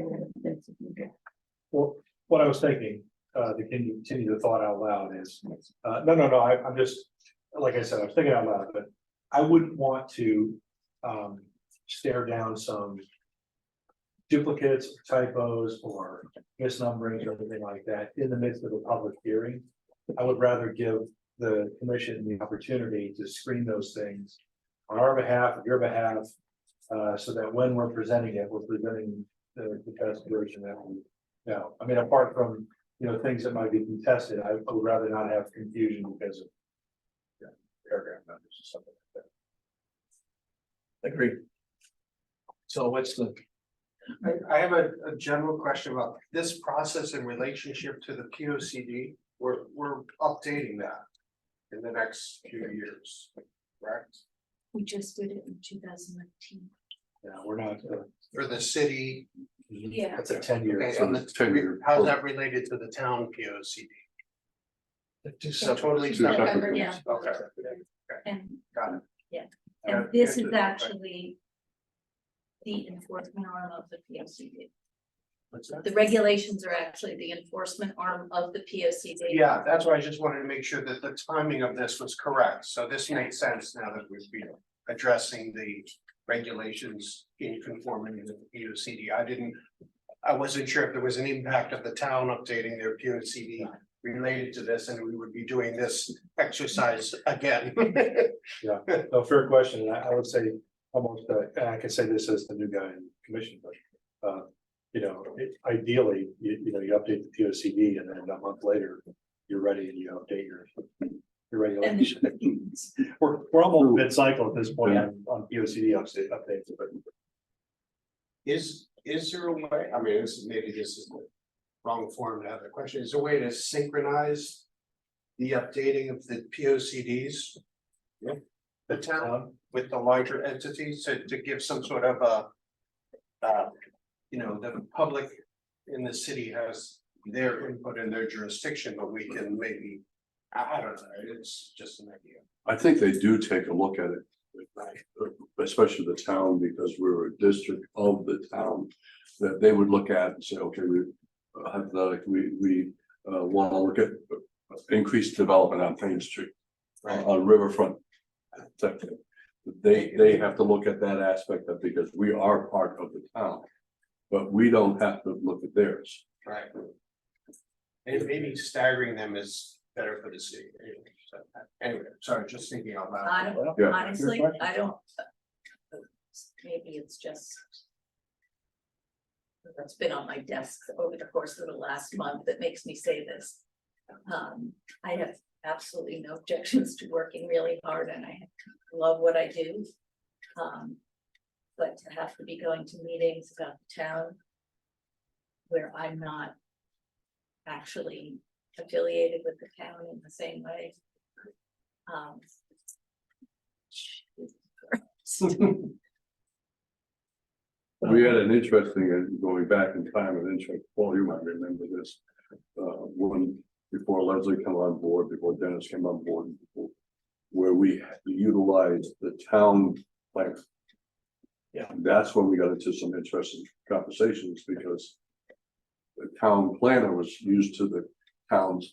Well, what I was thinking, to continue the thought out loud is, no, I'm just, like I said, I was thinking out loud, but I wouldn't want to stare down some duplicates, typos, or misnumberings or anything like that in the midst of a public hearing. I would rather give the commission the opportunity to screen those things on our behalf, your behalf, so that when we're presenting it, we're presenting the best version that we know. I mean, apart from, you know, things that might be contested, I would rather not have confusion because of paragraph numbers or something like that. Agreed. So what's the, I have a general question about this process in relationship to the P O C D. We're updating that in the next few years, correct? We just did it in 2019. Yeah, we're not, For the city. Yeah. that's a 10-year. Okay, So and it's 10-year. how's that related to the town P O C D? the two So separate, totally Two separate. separate Yeah. Okay, And, got it. Yeah. Uh, and this yeah, is okay. actually the enforcement arm of the P O C D. What's that? The regulations are actually the enforcement arm of the P O C D. Yeah, that's why I just wanted to make sure that the timing of this was correct. So this makes sense now that we've been addressing the regulations in conformity with the P O C D. I wasn't sure if there was an impact of the town updating their P O C D related to this, and we would be doing this exercise again. Yeah, no, fair question. And I would say almost, and I can say this as the new guy in the commission, but, you know, ideally, you know, you update the P O C D and then a month later, you're ready and you update your regulations. We're almost mid-cycle at this point on P O C D updates, but. Is there a way, I mean, maybe this is the wrong form to have the question, is there a way to synchronize the updating of the P O C Ds? Yeah. The town with the larger entities to give some sort of a. You know, the public in the city has their input in their jurisdiction, but we can maybe, I don't know, it's just an idea. I think they do take a look at it, especially the town, because we're a district of the town, that they would look at and say, okay, we want to look at increased development on Main Street, on Riverfront. They have to look at that aspect of, because we are part of the town, but we don't have to look at theirs. Right. And maybe staggering them is better for the city. Anyway, sorry, just thinking out loud. I don't, Yeah. honestly, I don't. Maybe it's just. That's been on my desk over the course of the last month that makes me say this. I have absolutely no objections to working really hard and I love what I do. But to have to be going to meetings about the town. Where I'm not actually affiliated with the town in the same way. We had an interesting, going back in time, an interesting, Paul, you might remember this. When, before Leslie came on board, before Dennis came on board, where we utilized the town plan. Yeah. That's when we got into some interesting conversations, because the town planner was used to the town's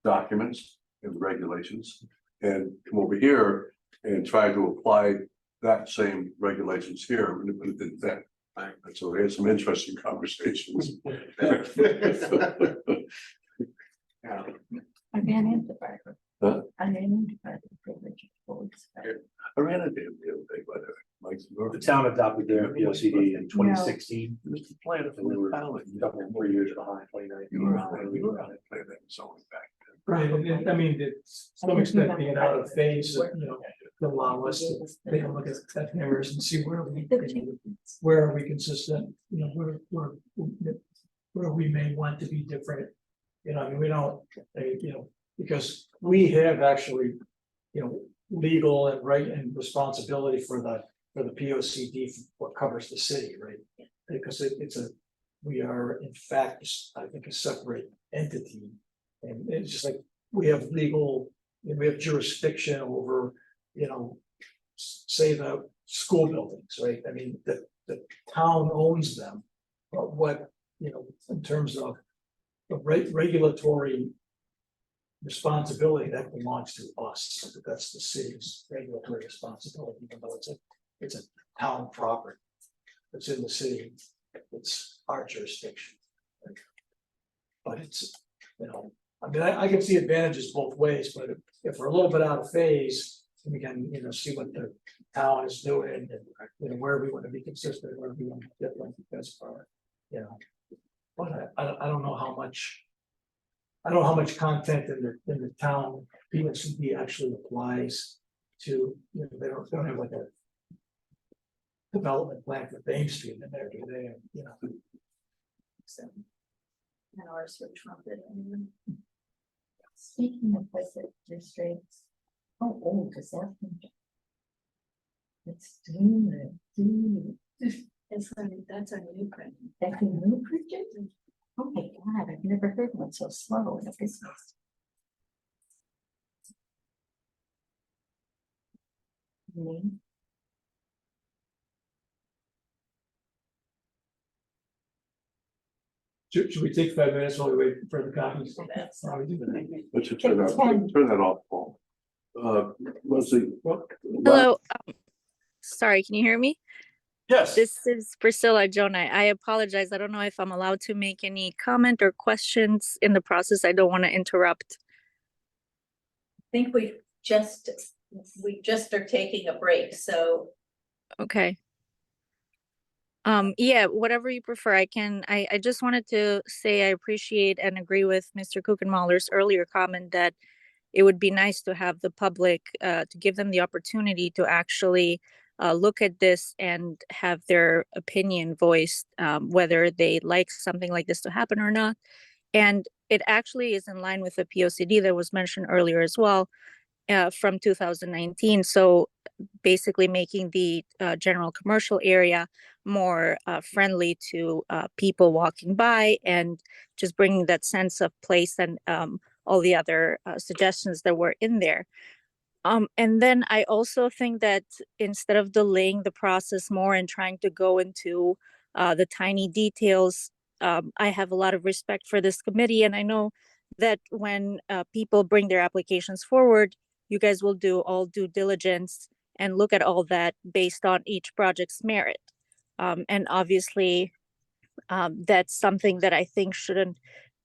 documents, and regulations. And come over here and try to apply that same regulations here with it then. And so we had some interesting conversations. I ran into Barbara. Huh? I ran into Barbara privilege of police. I ran into him the other day, by the way. Mike's. The town adopted their P O C D in 2016. Mr. Planner And from we the were town. a couple more years behind 2019. You were on it, playing that song back Right, and I mean, to some extent being out of phase, to allow us to take a look at errors and see where are we consistent, where we may want to be different. I mean, we don't, because we have actually, legal and right and responsibility for the P O C D for what covers the city, right? Because we are in fact, I think, a separate entity. And it's just like, we have legal, we have jurisdiction over, say the school buildings, right? I mean, the town owns them. But what, in terms of the regulatory responsibility, that belongs to us. That's the city's regulatory responsibility, even though it's a town property. It's in the city, it's our jurisdiction. But it's, I mean, I can see advantages both ways, but if we're a little bit out of phase, we can, see what the town is doing and where we want to be consistent, where we want to be different, because but I don't know how much. I don't know how much content in the town PSCD actually applies to, they don't have like a development plan for Bain Street in there, do they, And ours for trumpet. Speaking of visit districts, how old is that? It's That's our new print. that's a new picture? Oh my God, I've never heard one so slow in a business. should we take 5 minutes while we wait for the copies? How we do that? Let's just turn that off, Paul. Leslie. Hello. Sorry, can you hear me? Yes. This is Priscilla Jonah. I apologize. I don't know if I'm allowed to make any comment or questions in the process. I don't want to interrupt. I think we just are taking a break, so. Okay. Yeah, whatever you prefer. I just wanted to say I appreciate and agree with Mr. Kuchenmaller's earlier comment that it would be nice to have the public, to give them the opportunity to actually look at this and have their opinion voiced, whether they like something like this to happen or not. And it actually is in line with the POCD that was mentioned earlier as well, from 2019. So basically making the general commercial area more friendly to people walking by, and just bringing that sense of place and all the other suggestions that were in there. And then I also think that instead of delaying the process more and trying to go into the tiny details, I have a lot of respect for this committee. And I know that when people bring their applications forward, you guys will do all due diligence and look at all that based on each project's merit. And obviously, that's something that I think shouldn't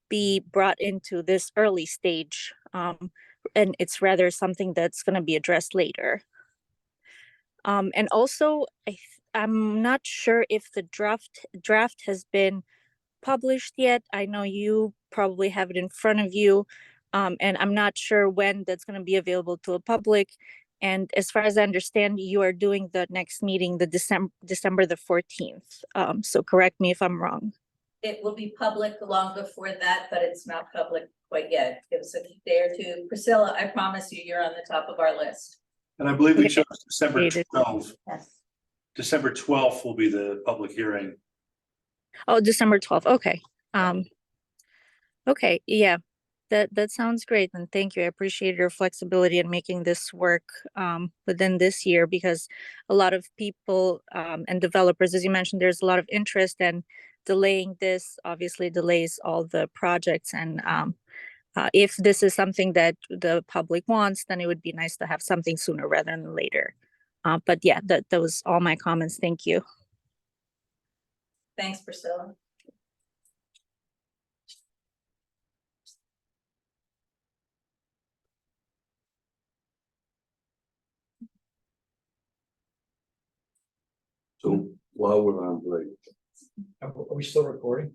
be brought into this early stage. And it's rather something that's going to be addressed later. And also, I'm not sure if the draft has been published yet. I know you probably have it in front of you, and I'm not sure when that's going to be available to the public. And as far as I understand, you are doing the next meeting, the December the 14th. So correct me if I'm wrong. It will be public long before that, but it's not public quite yet. Give us a day or two. Priscilla, I promise you, you're on the top of our list. And I believe we Okay. chose December Dated. 12th. Yes. December 12th will be the public hearing. Oh, December 12th. Okay. Okay. Yeah, that sounds great. And thank you. I appreciate your flexibility in making this work within this year, because a lot of people and developers, as you mentioned, there's a lot of interest, and delaying this obviously delays all the projects. And if this is something that the public wants, then it would be nice to have something sooner rather than later. But yeah, that was all my comments. Thank you. Thanks, Priscilla. So while we're on break, Are we still recording?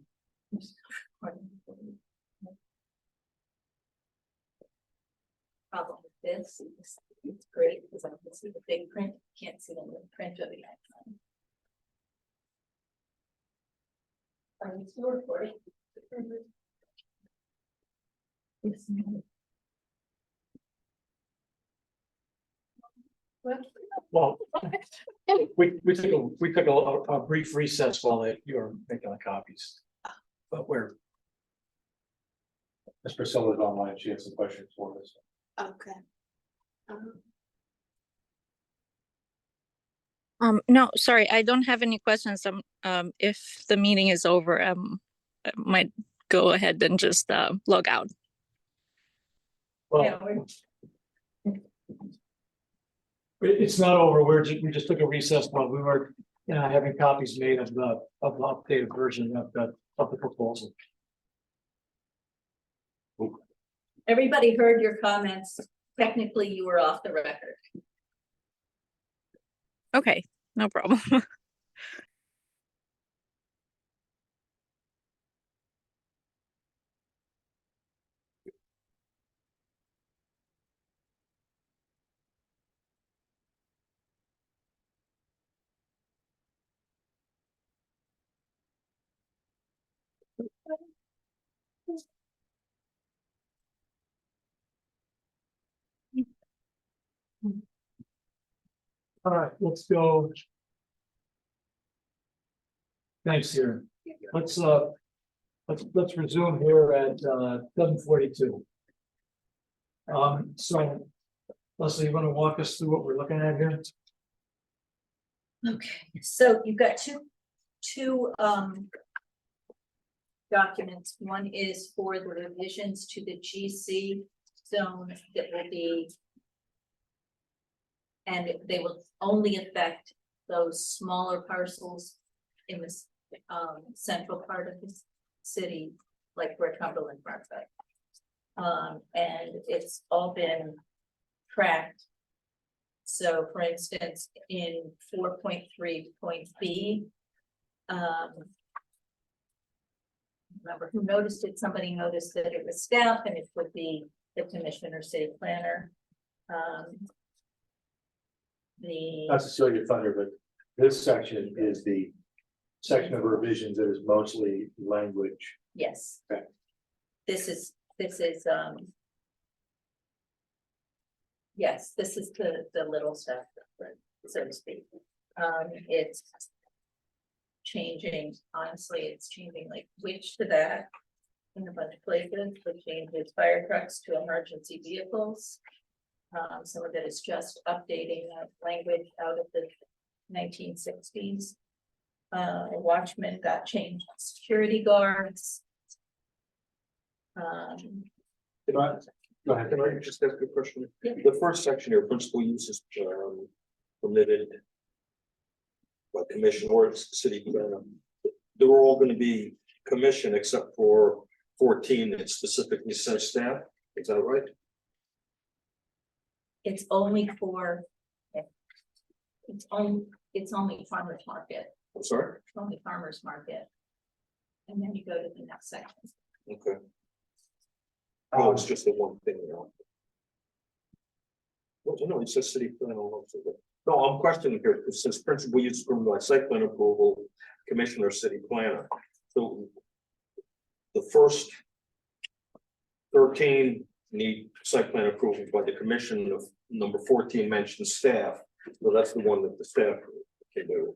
Problem with this is it's great because I can see the big print, can't see the little print of the icon. Are you still recording? Well, we took a brief recess while you were making the copies. But we're, Ms. Priscilla's online, she has some questions for us. Okay. No, sorry, I don't have any questions. If the meeting is over, I might go ahead and just log out. Yeah, well, it's not over. We just took a recess while we were having copies made of the updated version of the proposal. everybody heard your comments. Technically, you were off the record. Okay, no problem. All right, let's go. Thanks, here. Let's resume here at 7:42. So Leslie, you want to walk us through what we're looking at here? Okay, so you've got two documents. One is for the revisions to the GC zone that will be, and they will only affect those smaller parcels in this central part of the city, like where Cumberland Park. And it's all been tracked. So for instance, in 4.3.b, remember who noticed it, somebody noticed that it was staff and it would be the commissioner, city planner. Not to steal your thunder, but this section is the section of revisions that is mostly language. Yes. Okay. This is, yes, this is the little stuff, so to speak. It's changing, honestly, it's changing like which to that in a bunch of places, which changes fire trucks to emergency vehicles. Some of it is just updating language out of the 1960s. Watchmen got changed, security guards. Go ahead. Can I just ask a question? Yeah. The first section here, principal uses permitted by commission or city planner. They were all going to be commission except for 14 that specifically says staff. Is that right? It's only for. It's only farmers market. I'm sorry. It's only farmers market. And then you go to the next section. Okay. Oh, it's just the one thing. Well, no, it says city plan. No, I'm questioning here. It says principal use from by site plan approval, commissioner, city planner. So the first 13 need site plan approval by the commission. Of number 14 mentions staff. So that's the one that the staff can do.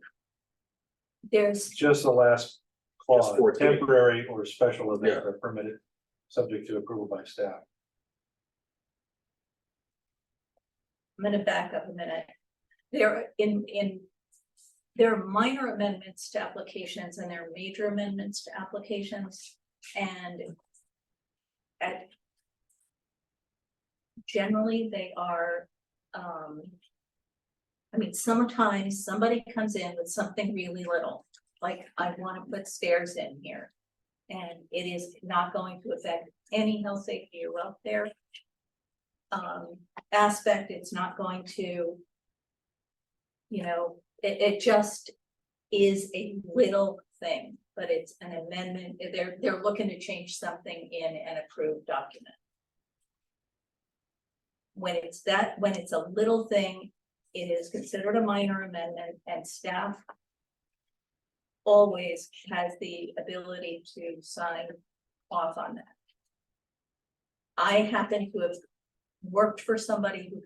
There's, Just the last clause, Just 14. temporary or special event Yeah. are permitted, subject to approval by staff. I'm gonna back up a minute. There are minor amendments to applications and there are major amendments to applications. And generally they are, I mean, sometimes somebody comes in with something really little, like I wanna put stairs in here. And it is not going to affect any health, safety, or welfare aspect. It's not going to, you know, it just is a little thing, but it's an amendment. They're looking to change something in an approved document. When it's a little thing, it is considered a minor amendment, and staff always has the ability to sign off on that. I happen to have worked for somebody who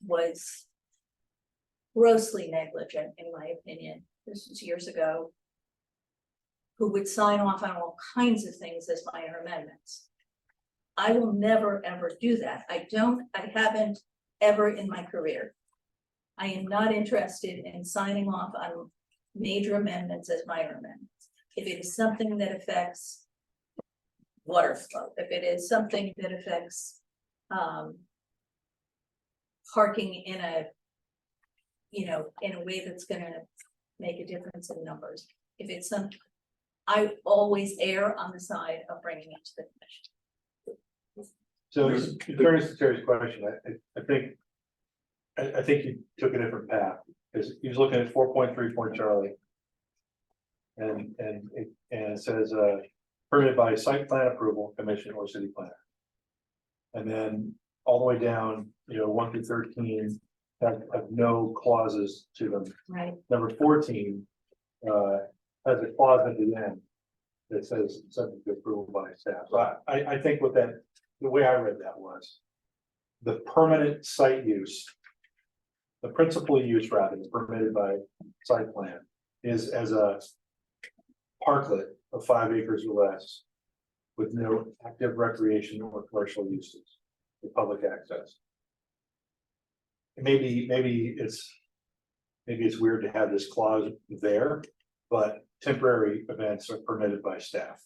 was grossly negligent, in my opinion. This was years ago. Who would sign off on all kinds of things as minor amendments. I will never, ever do that. I haven't ever in my career. I am not interested in signing off on major amendments as minor amendments. If it is something that affects water flow, if it is something that affects parking in a, you know, in a way that's gonna make a difference in numbers. If it's I always err on the side of bringing it to the commission. So in fairness to Terry's question, I think you took a different path, because he was looking at 4.3 Charlie. And it says, permitted by site plan approval, commission or city planner. And then all the way down, you know, 1 through 13 have no clauses to them. Right. Number 14 has a clause at the end that says subject to approval by staff. So I think what the way I read that was the permanent site use, the principal use rather is permitted by site plan is as a parklet of 5 acres or less with no active recreation or commercial uses for public access. Maybe it's weird to have this clause there, but temporary events are permitted by staff.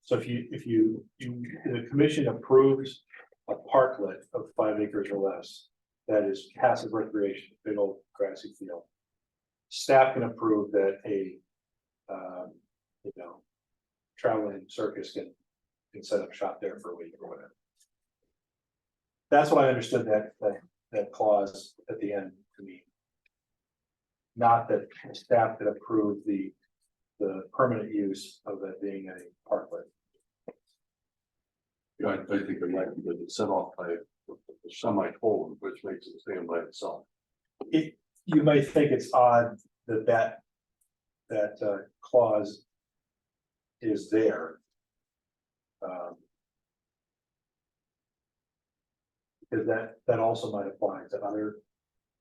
So if the commission approves a parklet of 5 acres or less, that is passive recreation, big old grassy field. Staff can approve that a traveling circus can set up shop there for a week or whatever. That's what I understood that clause at the end to mean. Not that staff could approve the permanent use of it being a parklet. Yeah, I think it might be because it's set off by a semicolon, which makes it stand by itself. You might think it's odd that clause is there. Because that also might apply to other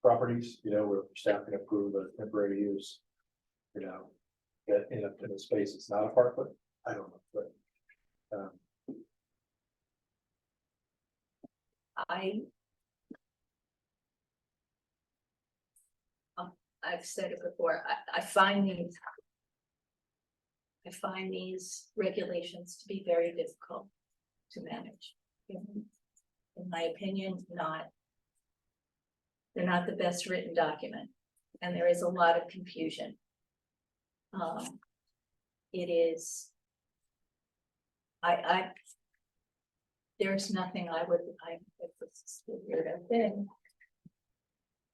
properties, you know, where staff can approve a temporary use, you know, that in a space it's not a parklet. I don't know, but I've said it before, I find these regulations to be very difficult to manage. In my opinion, they're not the best written document, and there is a lot of confusion. It is, there's nothing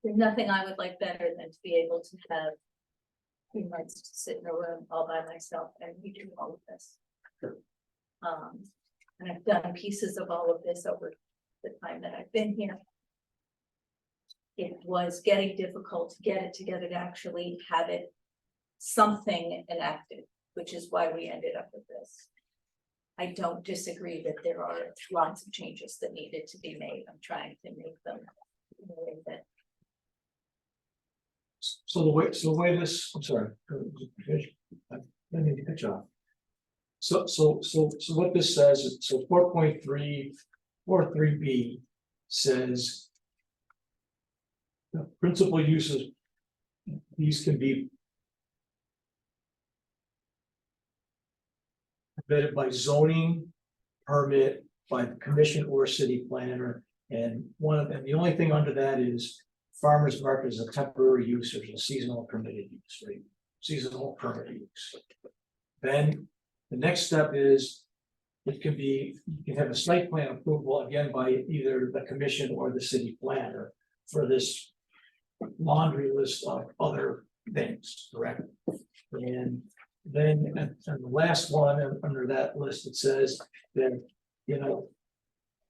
there's nothing I would like better than to be able to have 3 months to sit in a room all by myself and we do all of this. Sure. And I've done pieces of all of this over the time that I've been here. It was getting difficult to get it together to actually have it something enacted, which is why we ended up with this. I don't disagree that there are lots of changes that needed to be made. I'm trying to make them in a way that. So the way this, I'm sorry, I need to cut you off. So what this says is, so 4.343B says the principal uses, these can be permitted by zoning, permit by the commission or city planner, And and the only thing under that is farmer's market is a temporary use or a seasonal permitted use, right? Seasonal permitted use. Then the next step is it can be, you can have a site plan approval again by either the commission or the city planner for this laundry list of other things, correct? And then, and the last one under that list, it says that, you know,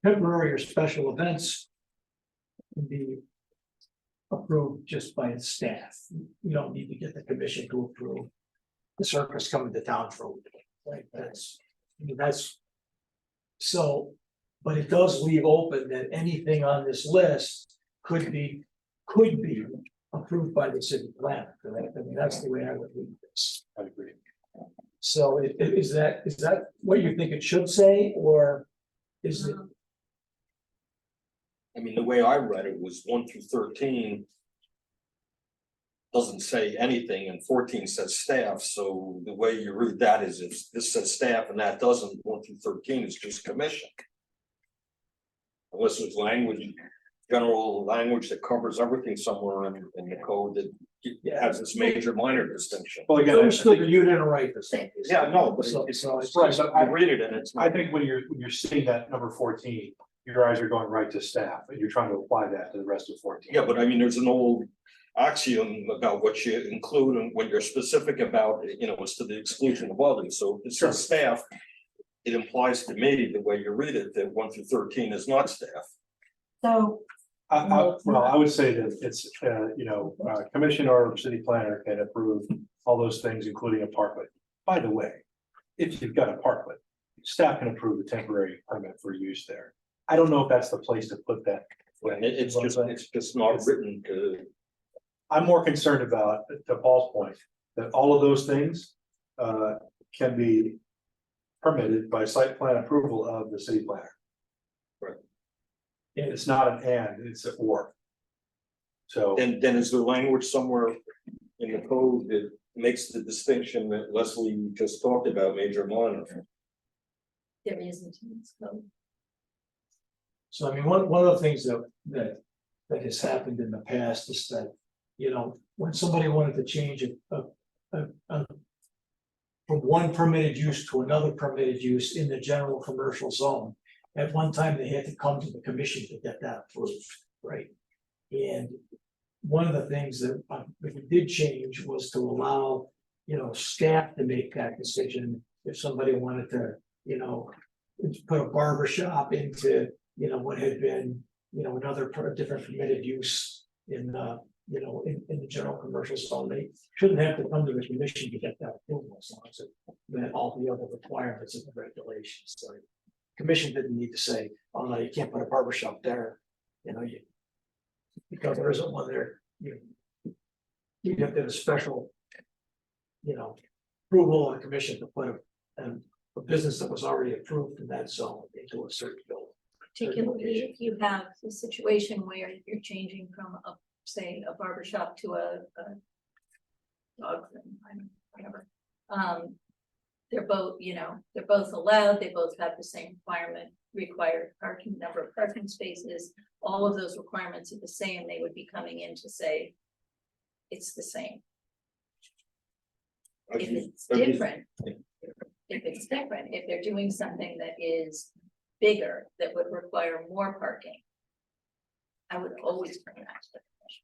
temporary or special events can be approved just by its staff. You don't need to get the commission to approve the circus coming to town for a week. Like that's so, but it does leave open that anything on this list could be approved by the city planner, correct? I mean, that's the way I would read this. I agree. So is that what you think it should say, or is it? I mean, the way I read it was 1 through 13. Doesn't say anything, and 14 says staff, so the way you read that is if this says staff and that doesn't, 1 through 13 is just commission. Unless there's language, general language that covers everything somewhere in the code that has this major minor distinction. Well, again, Understood that you didn't write this. Yeah, no, but So it's right, but I read it and it's. I think when you're seeing that number 14, your eyes are going right to staff, and you're trying to apply that to the rest of 14. Yeah, but I mean, there's an old axiom about what you include and when you're specific about, you know, it's to the exclusion of others. So if it says staff, it implies to me, the way you read it, that 1 through 13 is not staff. So, Well, I would say that it's, commission or city planner can approve all those things, including a parklet. By the way, if you've got a parklet, staff can approve a temporary permit for use there. I don't know if that's the place to put that. It's just not written to. I'm more concerned about, to Paul's point, that all of those things can be permitted by site plan approval of the city planner. Right. And it's not an and, it's an or. So. And then is there language somewhere in the code that makes the distinction that Leslie just talked about, major and minor? There isn't in this code. So I mean, one of the things that has happened in the past is that, you know, when somebody wanted to change from one permitted use to another permitted use in the general commercial zone, at one time they had to come to the commission to get that approved, right? And one of the things that we did change was to allow, you know, staff to make that decision if somebody wanted to, you know, put a barber shop into, you know, what had been, you know, another different permitted use in you know, in the general commercial zone. They shouldn't have to come to the commission to get that approval, as long as it met all the other requirements of the regulations. So commission didn't need to say, oh no, you can't put a barber shop there, you know, because there isn't one there, you have to have a special, you know, approval of the commission to put a business that was already approved in that zone into a certain building. Particularly if you have a situation where you're changing from say a barber shop to a dog thing, whatever. They're both, you know, they're both allowed, they both have the same required parking, number of parking spaces, all of those requirements are the same, they would be coming in to say it's the same. If it's different, if they're doing something that is bigger, that would require more parking, I would always bring that to the commission.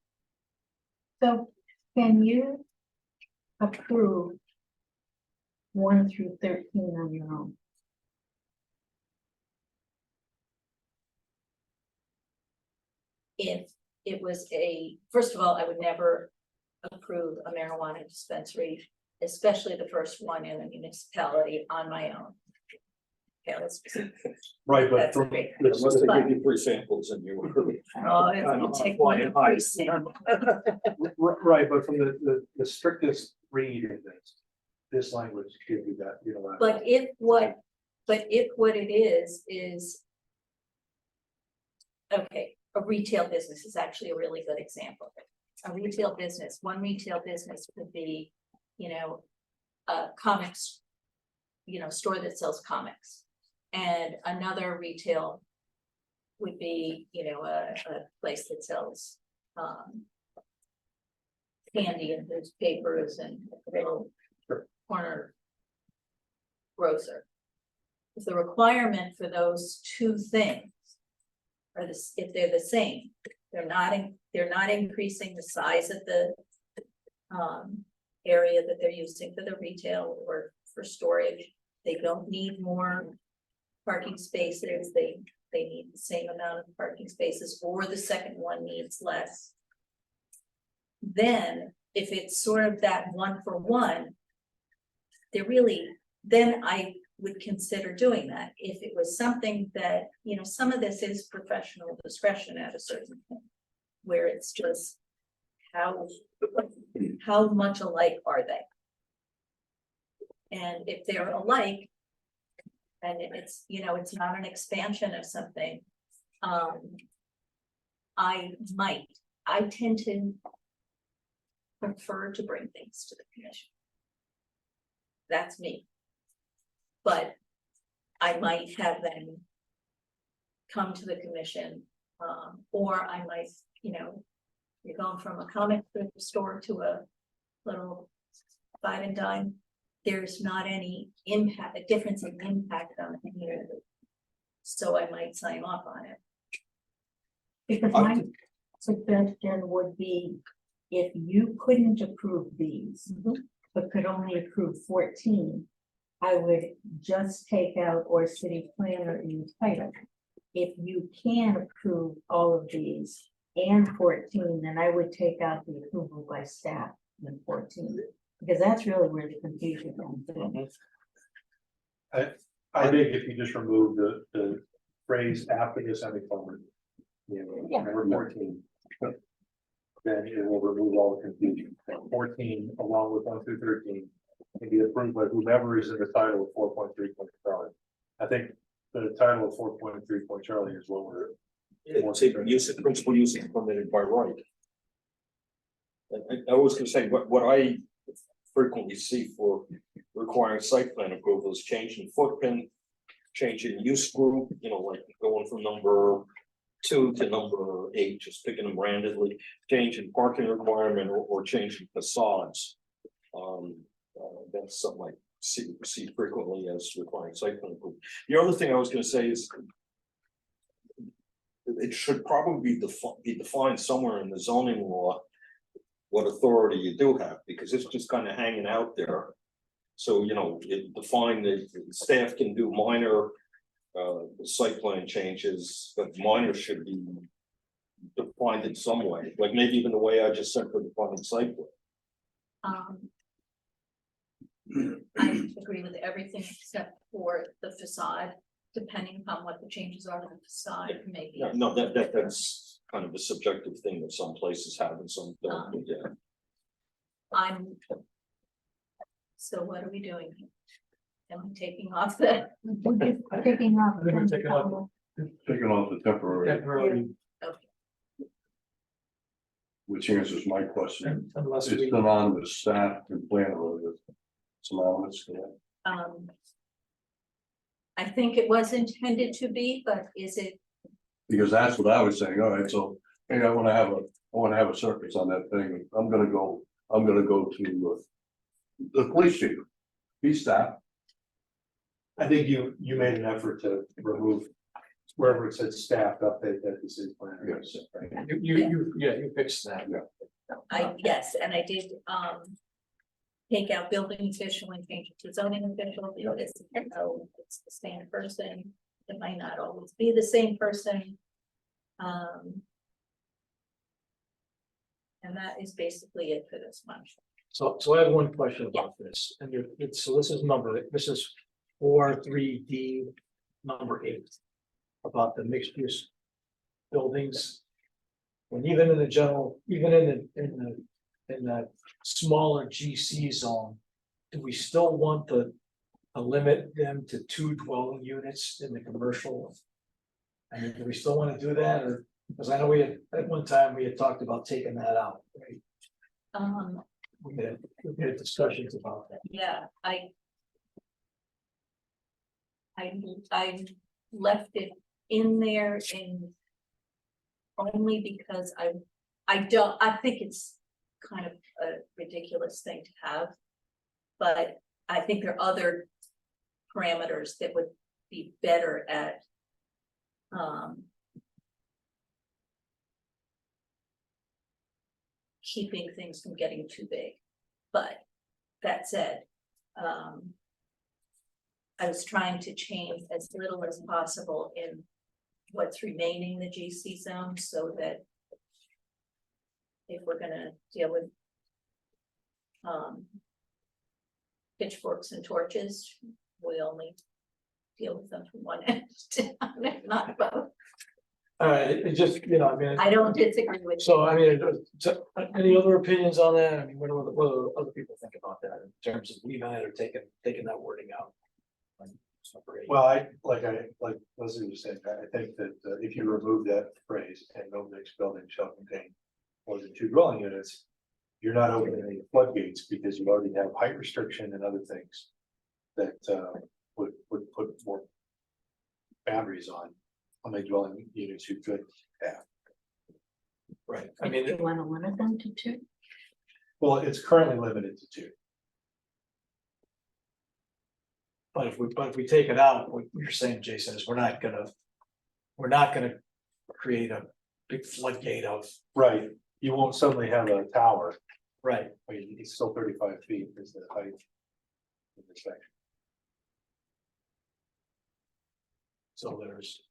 so can you approve 1 through 13 on your own? If it was first of all, I would never approve a marijuana dispensary, especially the first one in a municipality on my own. Okay, let's. Right, but That's from, great. Unless they give you 3 samples and you. Oh, it's gonna take one to precinct. right, but from the strictest read of this language gives you that, you know. But if what it is. Okay, a retail business is actually a really good example. A retail business, one retail business could be, you know, a comics, you know, store that sells comics. And another retail would be, a place that sells, candy and newspapers and a little corner grocer. If the requirement for those two things are this, if they're the same, they're not increasing the size of the area that they're using for the retail or for storage. They don't need more parking spaces. They need the same amount of parking spaces, or the second one needs less. Then, if it's sort of that one for one, then I would consider doing that. If it was something that, some of this is professional discretion at a certain point, where it's just how much alike are they? And if they're alike, and it's, it's not an expansion of something, I tend to prefer to bring things to the commission. That's me. But I might have them come to the commission, or I might, you're going from a comic book store to a little 5 and dime. There's not any impact, a difference in impact on the community. So I might sign off on it. Because my suggestion would be, if you couldn't approve these, but could only approve 14, I would just take out or city planner in the title. If you can approve all of these and 14, then I would take out the approval by staff in 14, because that's really where the confusion comes in. I think if you just remove the phrase after the semicolon, number 14, then it will remove all the confusion. 14, along with 1 through 13, can be approved by whomever is in the title of 4.3 Charlie. I think the title of 4.3 Charlie is what we're. Principal use is permitted by right. I was gonna say, what I frequently see for requiring site plan approval is changing footprint, changing use group, like going from number 2 to number 8, just picking them randomly, changing parking requirement or changing facades. That's something I see frequently as requiring site plan approval. The other thing I was gonna say is it should probably be defined somewhere in the zoning law what authority you do have, because it's just kind of hanging out there. So, it defined that staff can do minor site plan changes, but minor should be defined in some way, like maybe even the way I just said for defining site plan. I agree with everything except for the facade, depending upon what the changes are to the facade, maybe. Yeah, no, that's kind of a subjective thing that some places have and some don't, but yeah. So what are we doing here? Am I taking off the? Taking off. I think we're taking off. Taking off the temporary, which answers my question. Unless It's we, still on the staff and planner or the synonymous to that. I think it was intended to be, but is it? Because that's what I was saying, all right, so, hey, I wanna have a circus on that thing, I'm gonna go to the police chief, he's staff. I think you made an effort to remove wherever it said staff, update that to city planner. Yes. you fixed that. Yes, and I did, take out building official and change it to zoning official, because it's the same person. It might not always be the same person. And that is basically it for this one. So I have one question about this, and so this is 4.3D number 8. About the mixed use buildings. When even in the general, even in the smaller GC zone, do we still want to limit them to 2 dwelling units in the commercial? I mean, do we still want to do that, or, because I know at one time we had talked about taking that out, right? We had discussions about that. Yeah, I left it in there in only because I think it's kind of a ridiculous thing to have. But I think there are other parameters that would be better at keeping things from getting too big. But that said, I was trying to change as little as possible in what's remaining the GC zone, so that if we're gonna deal with pitchforks and torches, we only deal with them from one end, not both. It just, you know, I mean. I don't disagree with you. So, I mean, any other opinions on that? I mean, what do other people think about that in terms of leaving it or taking that wording out? Well, like Leslie was saying, I think that if you remove that phrase, and no mixed building shall contain more than 2 dwelling units, you're not opening any floodgates, because you already have height restriction and other things that would put more boundaries on how many dwelling units you could have. Right, I Do mean, you wanna limit them to 2? Well, it's currently limited to 2. but if we take it out, what you're saying, Jason, is we're not gonna create a big floodgate of. Right, you won't suddenly have a tower. Right. I mean, it's still 35 feet is the height in this section. So there's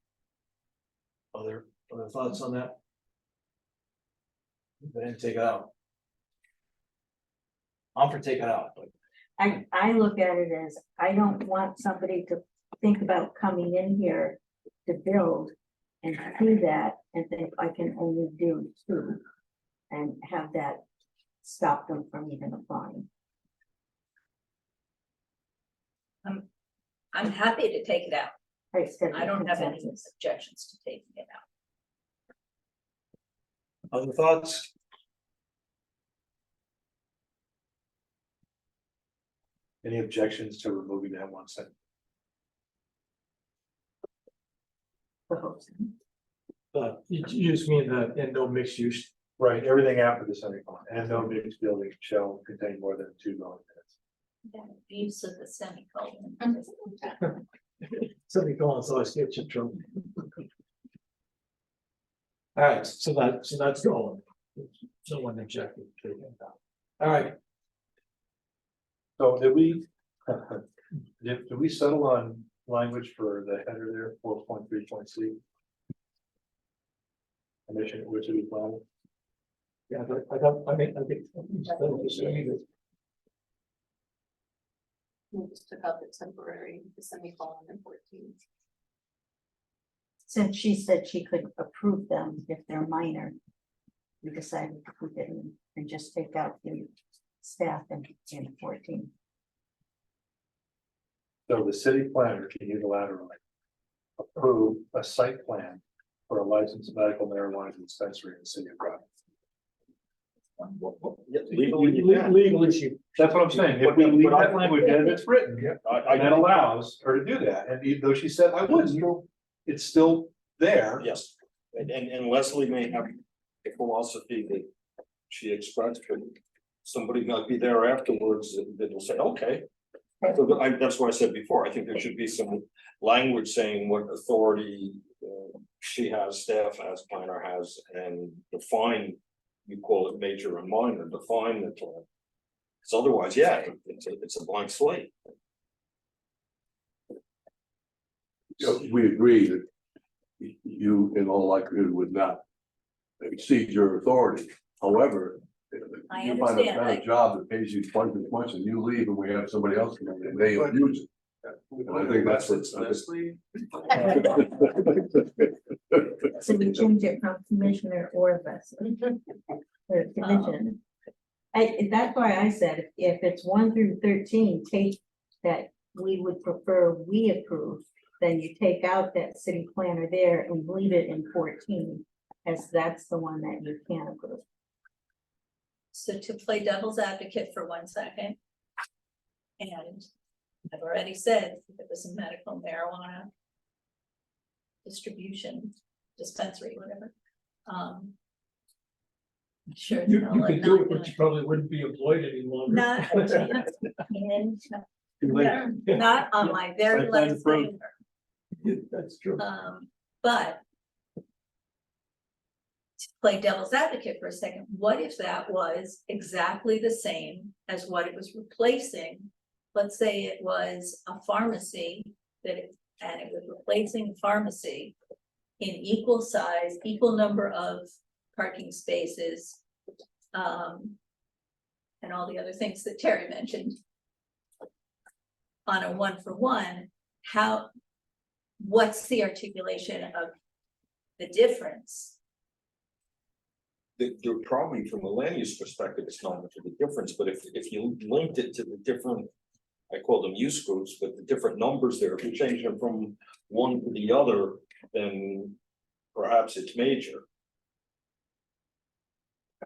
other thoughts on that? Then take it out. I'm for take it out, but I look at it as, I don't want somebody to think about coming in here to build and see that, and think I can only do 2. And have that stop them from even applying. I'm happy to take it out. I don't have any Consensus. objections to taking it out. other thoughts? Any objections to removing that one sentence? You just mean the, and no mixed use. Right, everything after the semicolon, and no mixed building shall contain more than 2 dwelling units. Use of the semicolon. Semicolons always get you in trouble. All right, so that's going. No one objected to it. All right, So did we, did we settle on language for the header there, 4.3.c? Commission, which would be plan? yeah, I think. We just took out the temporary, the semicolon and 14. Since she said she could approve them if they're minor, we decided to keep it in and just take out the staff in 14. So the city planner can unilaterally approve a site plan for a licensed medical marijuana dispensary in the city of Groton. Legally, you can. Legal issue. That's what I'm saying, if we leave that language as it's written, I that allows her to do that, and even though she said I wouldn't, it's still there. Yes, and Leslie may have a philosophy that she expressed, but somebody might be there afterwards that will say, okay. So that's what I said before, I think there should be some language saying what authority she has, staff has, planner has, and define, you call it major and minor, define the term. Because otherwise, yeah, it's a blank slate. We agree that you in all likelihood would not exceed your authority. However, I you find a understand. better job that pays you twice as much and you leave and we have somebody else come in and they abuse it. And I think that's what. So we change it from commissioner or Leslie. Or division. That's why I said, if it's 1 through 13, take that we would prefer we approve, then you take out that city planner there and leave it in 14, as that's the one that you can approve. So to play devil's advocate for 1 second. And I've already said, if it was a medical marijuana distribution dispensary, whatever. Sure. You no, could like do not it, but you probably wouldn't be employed any longer. Not, and Too late. not on my very Site plan last approved. finger. That's true. But to play devil's advocate for a second, what if that was exactly the same as what it was replacing? Let's say it was a pharmacy and it was replacing a pharmacy in equal size, equal number of parking spaces, and all the other things that Terry mentioned. On a 1-for-1, what's the articulation of the difference? There probably from a land use perspective, it's not much of a difference, but if you linked it to the different, I call them use groups, but the different numbers there, if you change them from one to the other, then perhaps it's major.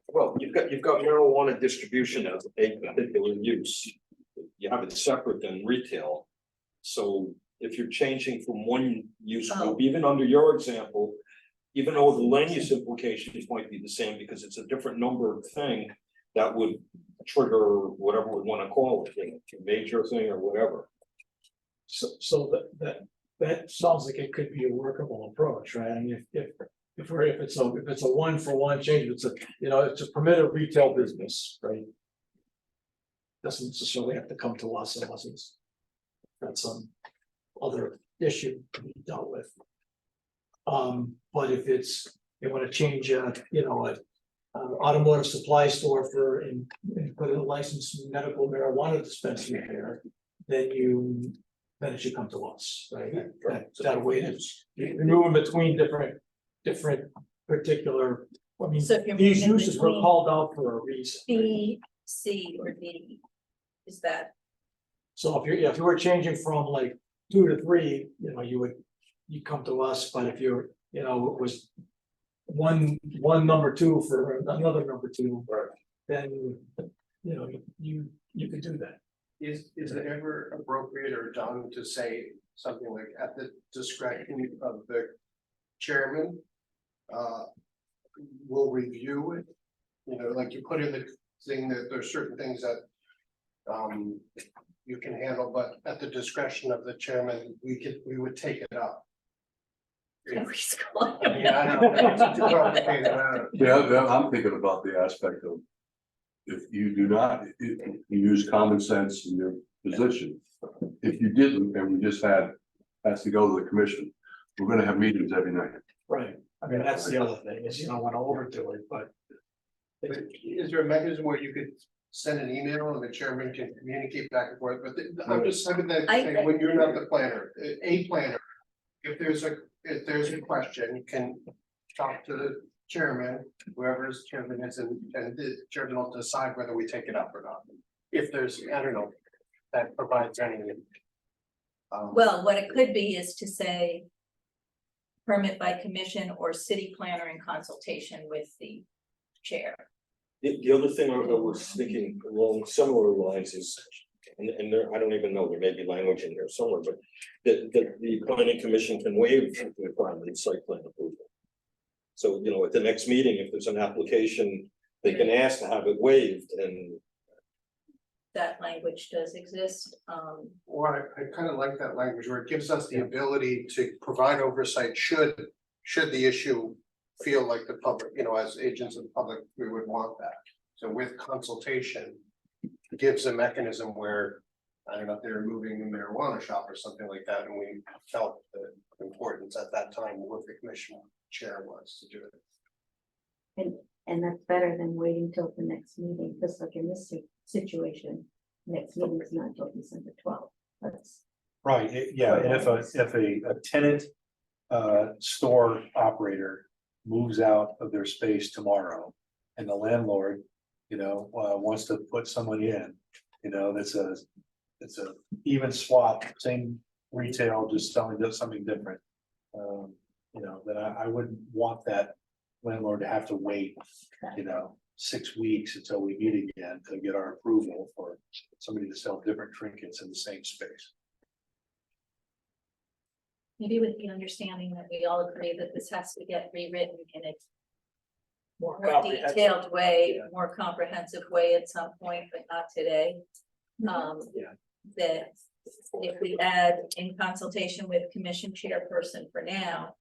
Well, you've got marijuana distribution as a particular use. You have it separate than retail. So if you're changing from one use group, even under your example, even though the land use implications might be the same because it's a different number of thing, that would trigger whatever we want to call it, a major thing or whatever. So that sounds like it could be a workable approach, right? I mean, if it's a 1-for-1 change, it's a permitted retail business, right? Doesn't necessarily have to come to us unless it's got some other issue to be dealt with. But if they want to change an automotive supply store and put a licensed medical marijuana dispensary there, then it should come to us, right? That way it is. You're moving between different particular, I mean, So if you're these moving uses were between called out for a reason. B, C, or D, is that? So if you were changing from like 2 to 3, you'd come to us, but if it was one number 2 for another number 2, then you could do that. Is it ever appropriate or done to say something like at the discretion of the chairman? Will review it, like you put in the thing that there's certain things that you can handle, but at the discretion of the chairman, we would take it up. Every school. I mean, I don't know, it's too complicated, I don't know. Yeah, I'm thinking about the aspect of, if you do not, if you use common sense in your position. If you didn't, and we just has to go to the commission, we're gonna have meetings every night. Right. I mean, that's the other thing, is you don't want to overdo it, but. But is there a mechanism where you could send an email and the chairman can communicate back and forth, but I'm just saying that when you're not the planner, a planner. If there's a question, you can talk to the chairman, whoever's chairman is, and the chairman will decide whether we take it up or not. If there's, I don't know, that provides any. Well, what it could be is to say permit by commission or city planner in consultation with the chair. The other thing I was thinking along similar lines is, and there, I don't even know, there may be language in here somewhere, but the planning commission can waive the requirement of site plan approval. So, at the next meeting, if there's an application, they can ask to have it waived, and That language does exist. Or I kind of like that language where it gives us the ability to provide oversight should the issue feel like the public, as agents of the public, we would want that. So with consultation, it gives a mechanism where, I don't know if they were moving a marijuana shop or something like that, and we felt the importance at that time what the commission chair was to do it. And that's better than waiting till the next meeting, because like in this situation, next meeting is not until December 12th. That's Right, yeah, and if a tenant, store operator moves out of their space tomorrow. And the landlord, wants to put someone in, it's a even swap, same retail, just selling something different. That I wouldn't want that landlord to have to wait, 6 weeks until we meet again to get our approval for somebody to sell different trinkets in the same space. maybe with the understanding that we all agree that this has to get rewritten in a more Comprehensive. detailed way, Yeah. more comprehensive way at some point, but not today. Yeah. That if we add in consultation with commission chairperson for now,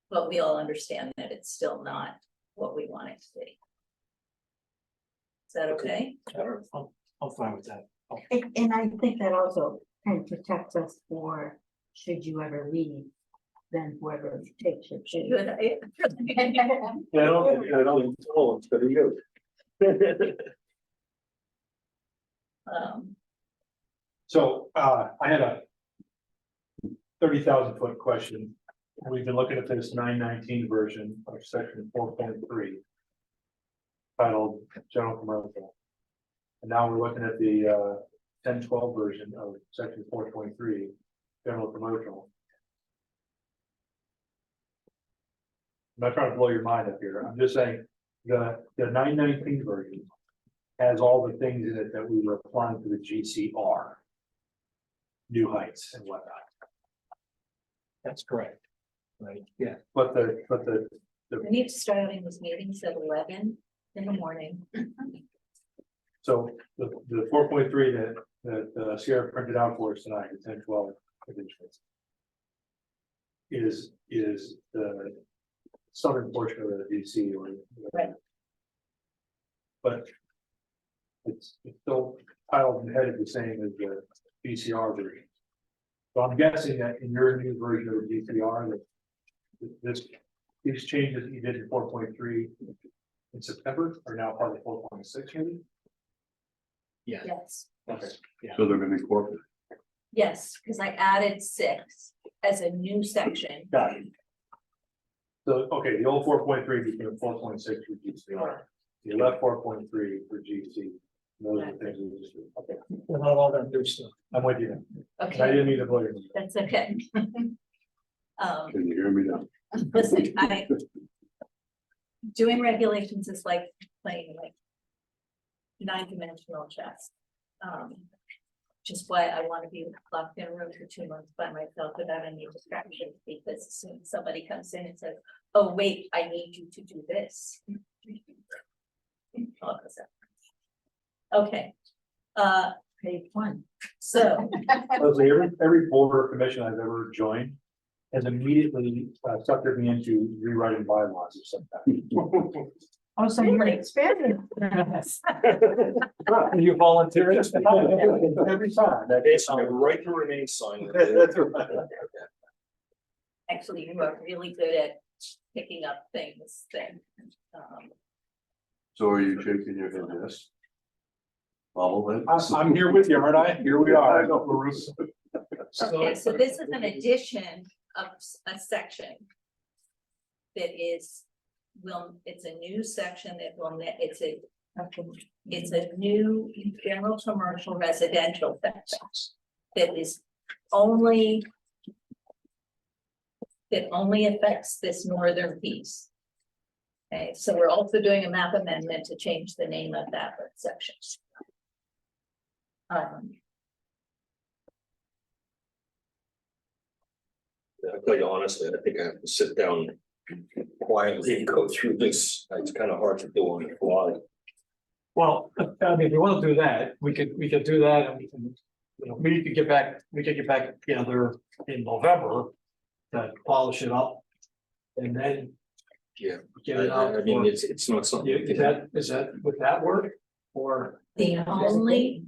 but we all understand that it's still not what we want it to be. Is that okay? I'm fine with that. And I think that also kind of protects us for, should you ever leave, then whoever takes your shoes. Good. I don't tell it's gonna you. So, I had a 30,000 foot question. We've been looking at this 919 version of section 4.3. Titled general commercial. And now we're looking at the 1012 version of section 4.3, general commercial. I'm not trying to blow your mind up here. I'm just saying the 919 version has all the things in it that we were applying to the GCR. New heights and whatnot. That's correct. Right, yeah. But the We need to start having these meetings at 11 in the morning. so the 4.3 that Sierra printed out for us tonight, the 1012 editions. Is the southern portion of the DC or. Right. But it's still titled and headed the same as the DCR version. So I'm guessing that in your new version of the DCR that these changes you did in 4.3 in September are now part of 4.6 maybe? Yeah. Yes, Okay. So they're gonna be corporate. yes, because I added 6 as a new section. Got it. So, okay, the old 4.3 became 4.6 for GCR. You left 4.3 for GC. Those are the things we just, okay, We're not all that new stuff. I'm with you. I Okay, didn't need to vote. that's okay. Can you hear me now? Listen, doing regulations is like playing like 9-dimensional chess. Just why I want to be locked in a room for 2 months by myself without any distractions, because as soon as somebody comes in and says, oh, wait, I need you to do this. All of a sudden. Okay, Page 1. so, Leslie, every board or commission I've ever joined has immediately suckered me into rewriting bylaws of some kind. Oh, so you're experienced. You volunteer? Every time. It's a right to remain sign. That's right. actually, you are really good at picking up things that, So are you shaking your head, yes? Bubble it. I'm here with you, aren't I? Here we are. okay, so this is an addition of a section. That is, it's a new section that will, it's a new general commercial residential section. That is only. That only affects this northern piece. Okay, so we're also doing a map amendment to change the name of that section. I'll tell you honestly, I think I have to sit down quietly and go through this. It's kind of hard to do on the fly. Well, I mean, if you want to do that, we could do that and we can, we could get back together in November. To polish it up. And then. Yeah. Get it out. I mean, it's not something. Would that work? Or? The only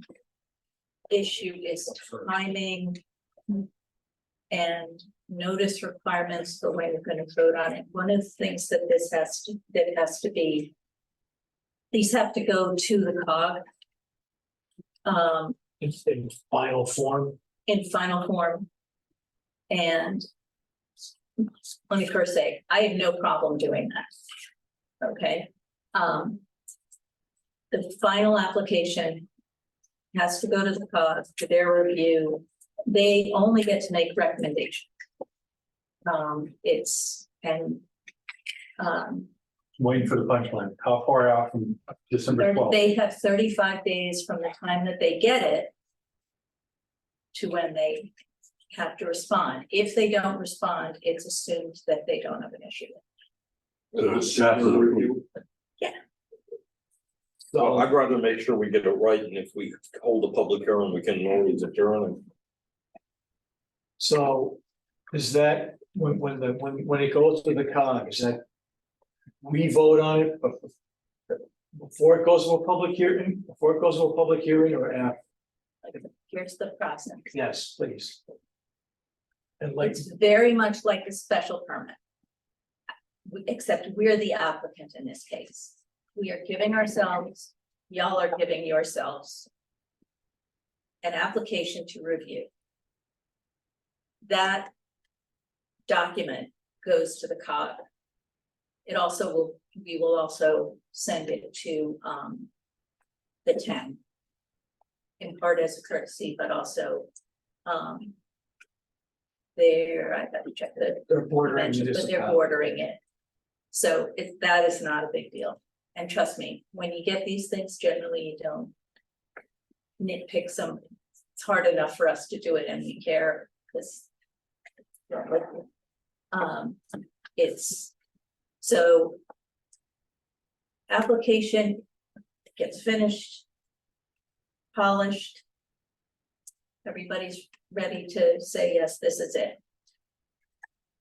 issue is timing. And notice requirements, the way we're gonna vote on it. One of the things that has to be. These have to go to the COG. In final form. In final form. And. Let me first say, I have no problem doing that. Okay. The final application. Has to go to the COG for their review. They only get to make recommendations. Waiting for the punchline. How far out from December 12th? They have 35 days from the time that they get it. To when they have to respond. If they don't respond, it's assumed that they don't have an issue. So it's after the review. So I'd rather make sure we get it right, and if we hold a public hearing, we can always adjourn and. So is that when it goes to the COG, is that we vote on it before it goes to a public hearing, or after? Here's the process. Yes, please. And like, It's very much like a special permit. Except we're the applicant in this case. We are giving ourselves, y'all are giving yourselves an application to review. That document goes to the COG. It also we will also send it to the town. In part as a courtesy, but also I got to check the they're bordering dimensions, but they're municipality. bordering it. So that is not a big deal. And trust me, when you get these things, generally you don't nitpick some. It's hard enough for us to do it and we care because it's so application gets finished, polished. Everybody's ready to say, yes, this is it.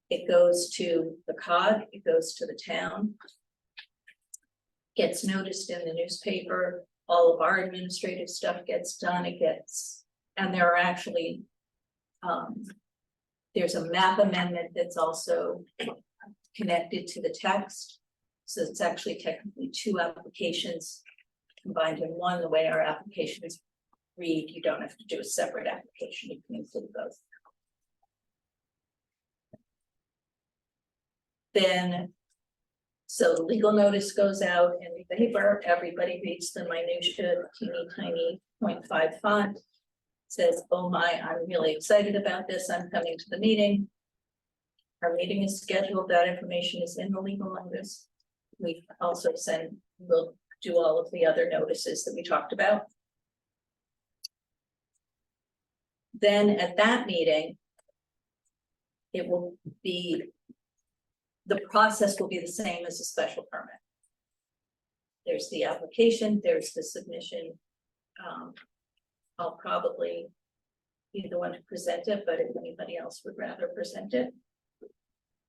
It goes to the COG, it goes to the town. Gets noticed in the newspaper, all of our administrative stuff gets done, and there are actually. There's a map amendment that's also connected to the text. So it's actually technically two applications combined in one. The way our applications read, you don't have to do a separate application, you can include both. Then, so the legal notice goes out in the paper, everybody reads the minutia, teeny tiny 0.5 font. Says, oh my, I'm really excited about this, I'm coming to the meeting. Our meeting is scheduled, that information is in the legal notice. We also we'll do all of the other notices that we talked about. Then at that meeting, it will be, the process will be the same as a special permit. There's the application, there's the submission. I'll probably be the one to present it, but if anybody else would rather present it,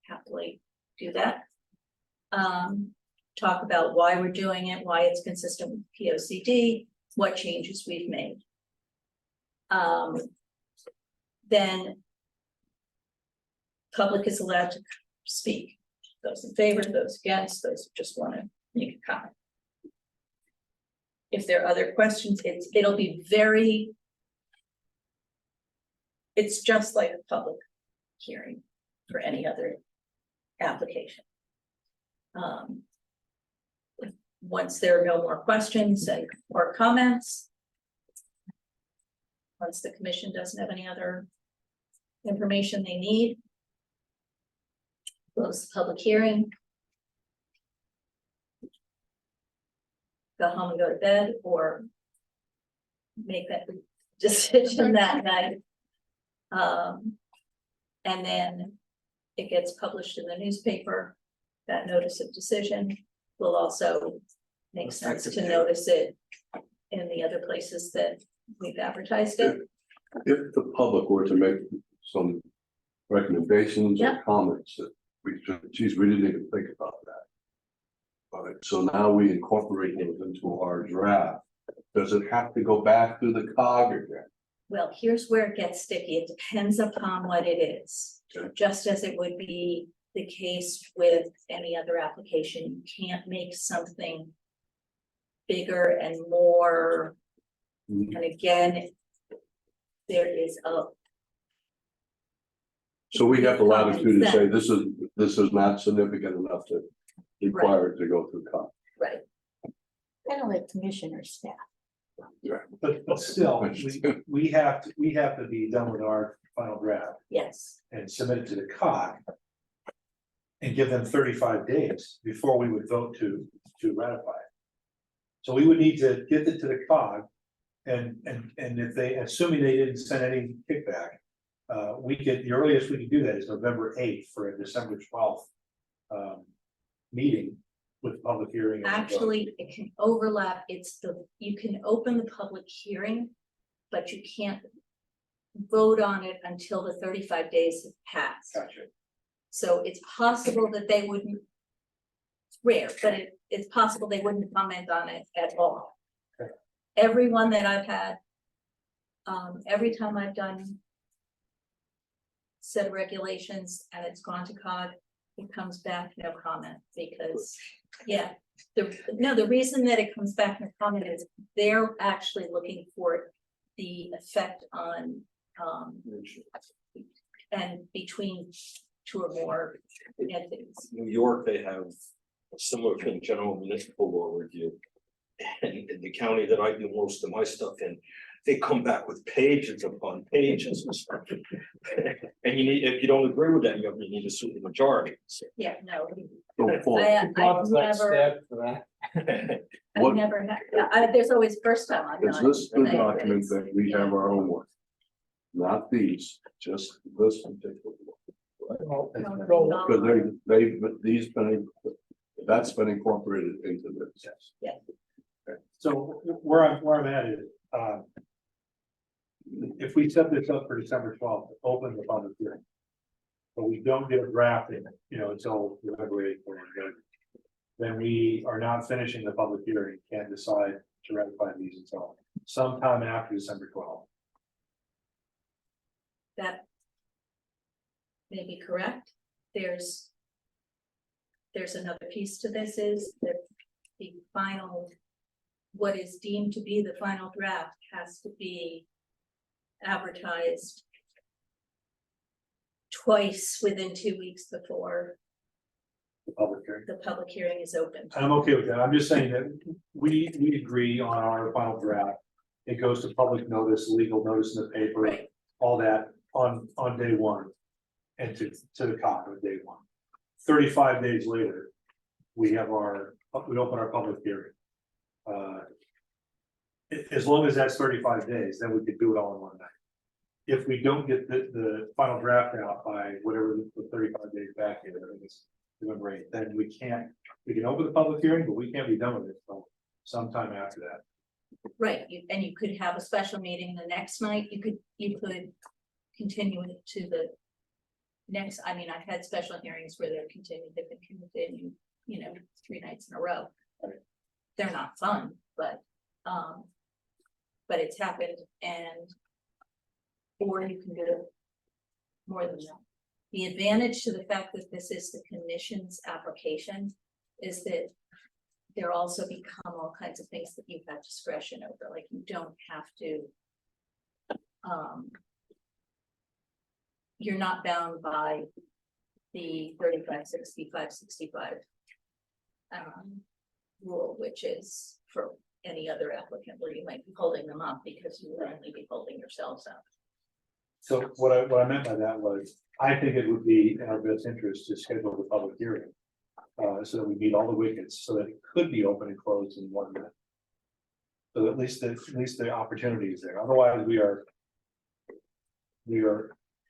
happily do that. Talk about why we're doing it, why it's consistent with POCD, what changes we've made. Then public is allowed to speak. Those in favor, those against, those who just want to make a comment. If there are other questions, it'll be very. It's just like a public hearing for any other application. Once there are no more questions or comments. Once the commission doesn't have any other information they need. Close the public hearing. Go home and go to bed or make that decision that night. And then it gets published in the newspaper. That notice of decision will also make sense to notice it in the other places that we've advertised it. If the public were to make some recommendations or comments that we should, geez, we didn't even think about that. All right, so now we incorporate those into our draft. Does it have to go back to the COG again? Well, here's where it gets sticky. It depends upon what it is. Okay. Just as it would be the case with any other application, you can't make something bigger and more. Mhm. And again, there is a. So we have the latitude to say this is not significant enough to require it to go through COG. Right. Kind of like commissioner staff. But still, we have to be done with our final draft Yes, and submit it to the COG. And give them 35 days before we would vote to ratify it. So we would need to get it to the COG. And if they, assuming they didn't send any kickback, the earliest we can do that is November 8th for a December 12th. Meeting with public hearing. and vote. Actually, it can overlap, you can open the public hearing, but you can't vote on it until the 35 days have passed. Gotcha. So it's possible that they wouldn't. It's rare, but it's possible they wouldn't comment on it at all. Okay. Everyone that I've had. Every time I've done. Set of regulations and it's gone to COG, it comes back, no comment, because, yeah. The reason that it comes back, no comment is they're actually looking for the effect on, and between two or more entities. New York, they have a similar thing, general municipal law review. And in the county that I do most of my stuff in, they come back with pages upon pages and stuff. And you need, if you don't agree with that, you need a super majority. So, Yeah, no. Go forward. I've never, I've What- never had, there's always first time I've Is done. this the it, but document it's- that we have our own with? Not these, just this particular one. Because that's been incorporated into this. So where I'm at is, if we set this up for December 12th, open the public hearing. But we don't get a draft in, until November 8th, or whatever, then we are not finishing the public hearing, can't decide to ratify these until sometime after December 12th. That may be correct. There's another piece to this is that the final, what is deemed to be the final draft has to be advertised twice within 2 weeks before The public hearing. the public hearing is open. I'm okay with that. I'm just saying that we agree on our final draft. It goes to public notice, legal notice in the paper, Right. all that on day one. And to the COG on day one. 35 days later, we open our public hearing. As long as that's 35 days, then we could do it all in one night. If we don't get the final draft out by whatever the 35 days back is, I think it's November 8th, then we can open the public hearing, but we can't be done with it until sometime after that. Right, and you could have a special meeting the next night. You could continue it to the next. I mean, I've had special hearings where they've been continued, 3 nights in a row. They're not fun, but it's happened, or you can do more than that. The advantage to the fact that this is the commission's application is that there also become all kinds of things that you've got discretion over, like you don't have to. You're not bound by the 35-65 rule, which is for any other applicant where you might be holding them up because you would only be holding yourselves up. So what I meant by that was, I think it would be in our best interest to schedule the public hearing. So that we meet all the wickets, so that it could be open and closed in 1 minute. So at least the opportunity is there, otherwise we are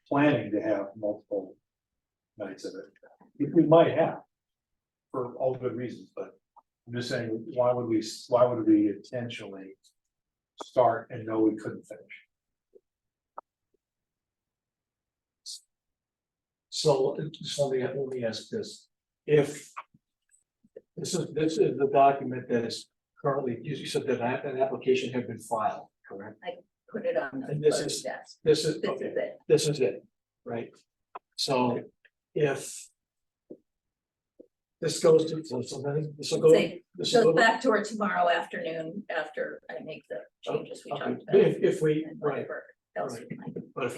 planning to have multiple nights of it. We might have, for all good reasons, but I'm just saying, why would we intentionally start and know we couldn't finish? So let me ask this, if. This is the document that is currently, you said that an application had been filed, correct? Put it on the And this clerk's is- desk. This is, This okay, is it. this is it, right? So if. This goes to, so then this will go. Say, This will goes go- back to her tomorrow afternoon after I make the changes we Okay, talked about. if we, and right, whatever else right. we might. but if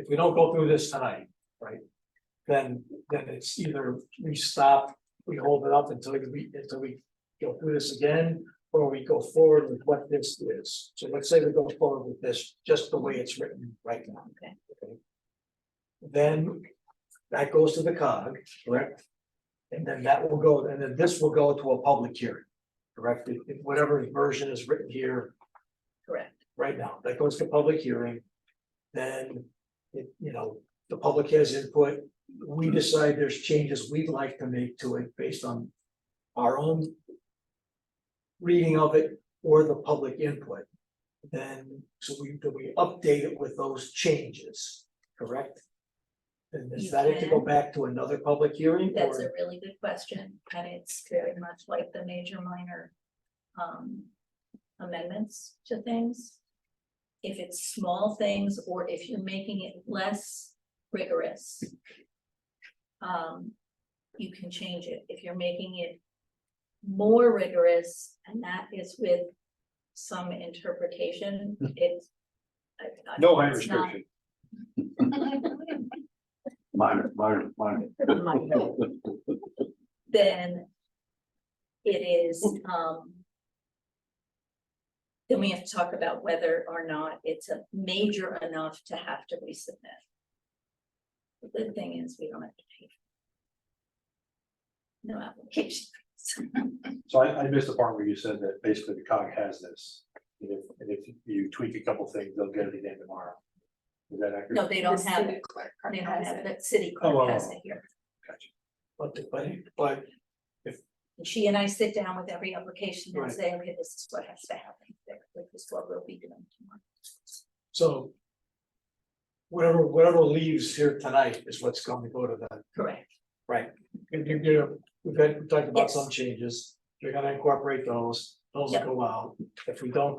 we don't go through this tonight, right? Then it's either we stop, we hold it up until we go through this again, or we go forward with what this is. So let's say we go forward with this, just the way it's written right now. Okay. Then that goes to the COG, correct? And then that will go, and then this will go to a public hearing, correct? If whatever version is written here Correct. right now, that goes to public hearing. Then you know, the public has input. We decide there's changes we'd like to make to it based on our own reading of it or the public input. Then, so we update it with those changes, correct? And is You that it to go can. back to another public hearing That's or? a really good question, and it's very much like the major minor amendments to things. If it's small things, or if you're making it less rigorous, you can change it. If you're making it more rigorous, and that is with some interpretation, it's. No height it's not- restriction. Minor. Then it is, then we have to talk about whether or not it's a major enough to have to resubmit. The good thing is we don't have to pay. No application. So I missed the part where you said that basically the COG has this. And if you tweak a couple things, they'll get it again tomorrow. Is that accurate? No, they don't The have city it. clerk They don't has have it. that city Oh, clerk has it here. Gotcha. But And she and I sit down with every application and Right. say, okay, this is what has to happen. This is what we'll be doing tomorrow. so. Whatever leaves here tonight is what's going to go to the, Correct. right? We talked about Yes. some changes, we're gonna incorporate those will Yep. go out. If we don't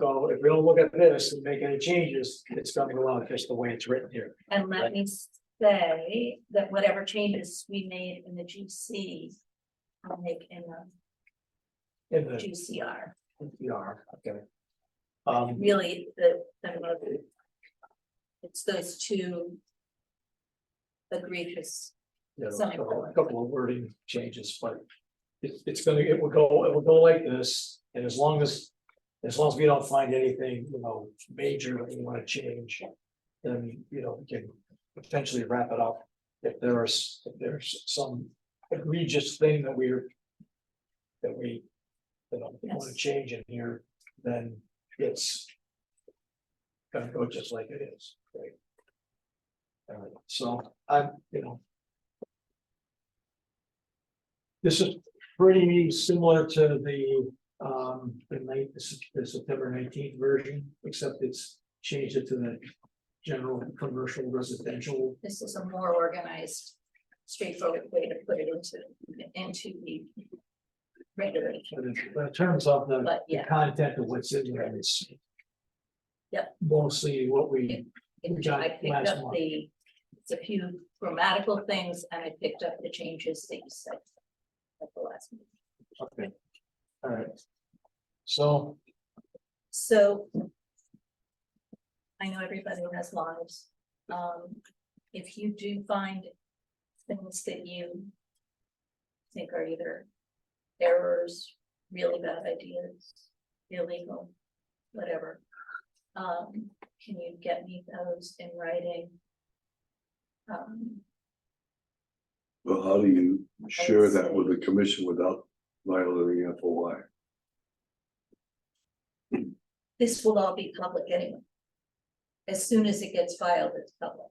look at this and make any changes, it's gonna go out just the way it's written here. And let me say that whatever changes we made in the GC, I'll make in the In the GCR. PR, okay. Really, it's those two egregious. You know, Semicolon. a couple of wording changes, but it will go like this, and as long as we don't find anything, you know, major that we want to change, then, you know, we can potentially wrap it up. If there's some egregious thing that we want to Yes. change in here, then it's gonna go just like it is, right? All right, so this is pretty similar to the September 19th version, except it's changed it to the general commercial residential. This is a more organized, straightforward way to put it into the regulation. But in terms of the But the yeah. content of what's in there, it's Yep. mostly what we got I picked last up month. it's a few grammatical things, and I picked up the changes that you said at the last meeting. Okay. All right. So, So I know everybody has lives. If you do find things that you think are either errors, really bad ideas, illegal, whatever, can you get me those in writing? Well, how do you share that say- with the commission without violating FOI? This will all be public anyway. As soon as it gets filed, it's public.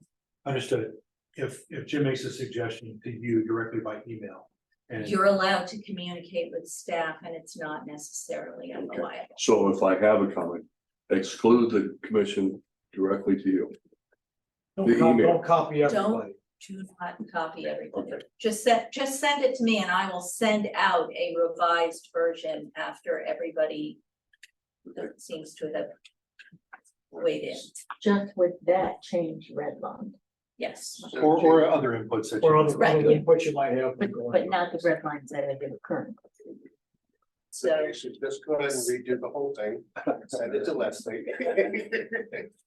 Understood. If Jim makes a suggestion to you directly by email. And You're allowed to communicate with staff, and it's not necessarily FOI. So if I have a comment, exclude the commission directly to you. The email. don't copy everybody. Do not copy everybody. Okay. Just send it to me, and I will send out a revised version after everybody that seems to have weighed in. Just with that change redline, Yes. or other inputs that Or you. other Right. input you might have. but not the red lines that are the current. So You should just go ahead and redo the whole thing, send it to Leslie.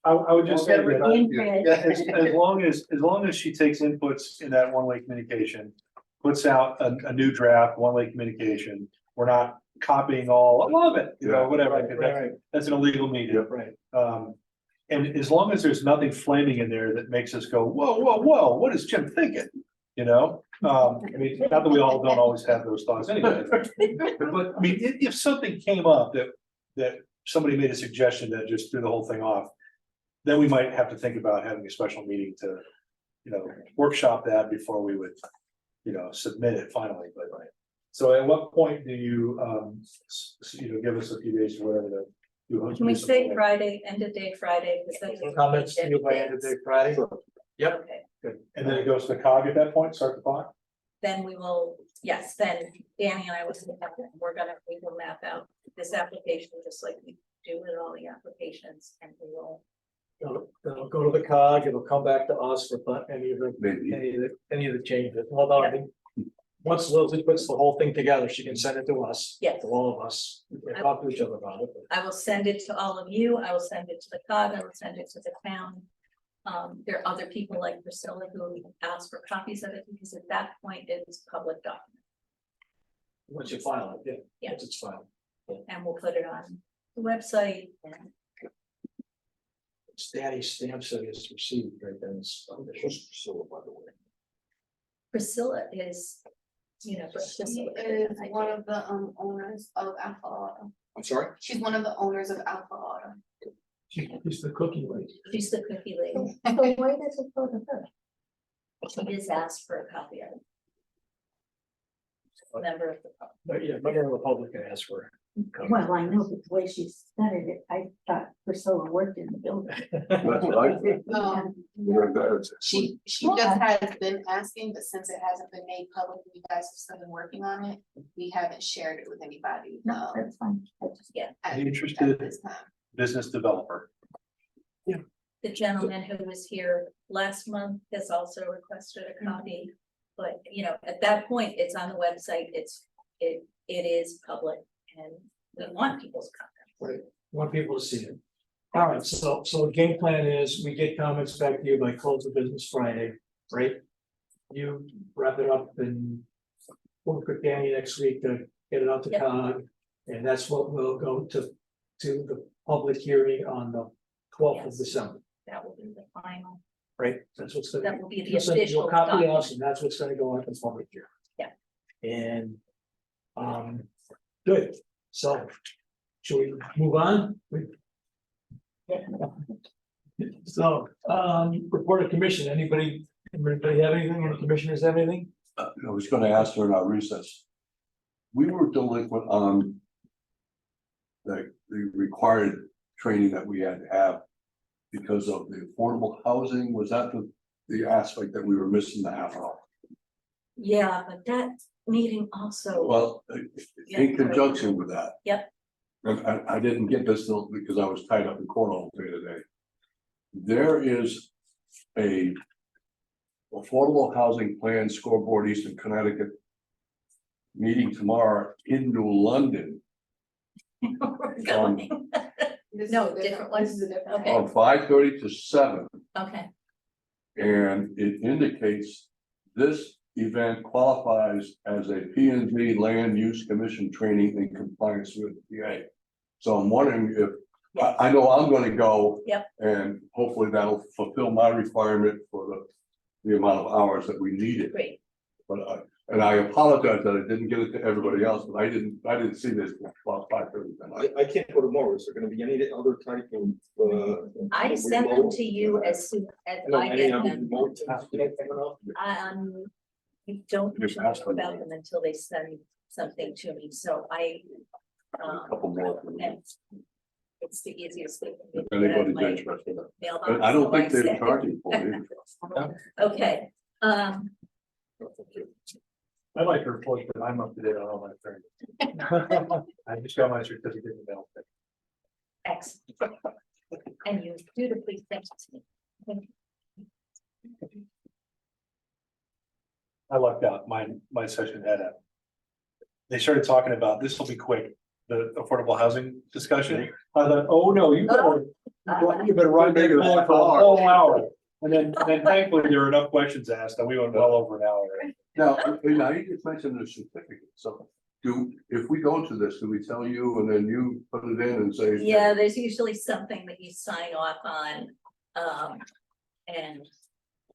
I would just say that In red. as long as she takes inputs in that one-way communication, puts out a new draft, one-way communication, we're not copying all, I love it, you know, Yeah. whatever, Right, 'cause right, that's an illegal media. right. And as long as there's nothing flaming in there that makes us go, whoa, what is Jim thinking? You know, I mean, not that we all don't always have those thoughts anyway. But I mean, if something came up that somebody made a suggestion that just threw the whole thing off, then we might have to think about having a special meeting to, workshop that before we would, submit it finally, but. So at what point do you, give us a few days or whatever to. Can we say Friday, end of day Friday? 'Cause that's- Comments to you by end of day Friday? Yep. Okay, Good. And then it goes to the COG at that point, start the clock? then we will, yes, then Danny and I will sit down and we will map out this application just like we do with all the applications and we will. It'll go to the COG, it'll come back to us with any of the, Maybe. any of the changes. Hold on, I think. Once Lizzie puts the whole thing together, she can send it to us. Yes. To all of us. We can talk to each other about it. I will send it to all of you. I will send it to the COG. I will send it to the town. There are other people like Priscilla who ask for copies of it because at that point it's public document Once you file it, yeah. Yeah. Once it's filed. and we'll put it on the website and Danny stamps it as received, right then. Who's Priscilla, by the way? Priscilla is, She Priscilla is one of the owners of Alpha Auto. I'm sorry? She's one of the owners of Alpha Auto. She's the cookie lady. She's the cookie lady. So why does it go to her? She just asked for a copy of it. Member of the public. But yeah, member of the public can ask for. Well, I know, but the way she said it, I thought Priscilla worked in the building. That's what I think. She just has been asking, but since it hasn't been made public, and you guys have still been working on it, we haven't shared it with anybody. No, that's fine. I just- At Interested this time. business developer. The gentleman who was here last month has also requested a copy. But, at that point, it's on the website, it is public and we want people's comments. Right, want people to see it. All right, so the game plan is we get comments back to you by close of business Friday, right? You wrap it up and work with Danny next week to get it out to Yep. COG. And that's what will go to the public hearing on the 12th of Yes. December, That will be the final, right? That's what's gonna. that will be the you'll send- you'll official copy us, document. and that's what's gonna go on the public hearing. Yeah. And, good, so, should we move on? So, report of commission, anybody have anything, any commissioners have anything? I was gonna ask during our recess. We were delinquent on. The required training that we had to have. Because of the affordable housing, was that the aspect that we were missing the half hour? Yeah, but that meeting also, Well, Yeah. in conjunction with that. Yep. And I didn't get this till because I was tied up in court all day today. There is a affordable housing plan scoreboard Eastern Connecticut. Meeting tomorrow in New London we're going. This No, is a different This is a different. Okay. from 5:30 to 7. Okay, And it indicates this event qualifies as a P and Z Land Use Commission training in compliance with PA. So I'm wondering if, I know I'm gonna go. Yep. And hopefully that'll fulfill my requirement for the amount of hours that we needed. great. But and I apologize that I didn't get it to everybody else, but I didn't see this about 5:30 tonight. I can't go tomorrow. Is there gonna be any other type of, I send them to you as soon as No, I any get other them. remote stuff coming up? We don't Just usually ask know them. about them until they send something to me, so I. A couple more. and It's the easiest thing. If to get out of anybody's my interested. mailbox, But I don't so think they're send it. charging for it. Okay, I'd like to report that I'm up to date on all my training. I just got my certificate in the mail. excellent. And you dutifully sent it to me. Thank you. I lucked out. My session had a. They started talking about, this will be quick, the affordable housing discussion. I thought, oh no, you better run back and forth for a whole hour. And then thankfully there were enough questions asked and we went well over an hour. Now, you just mentioned the certificate, so if we go to this, do we tell you and then you put it in and say? Yeah, there's usually something that you sign off on, and,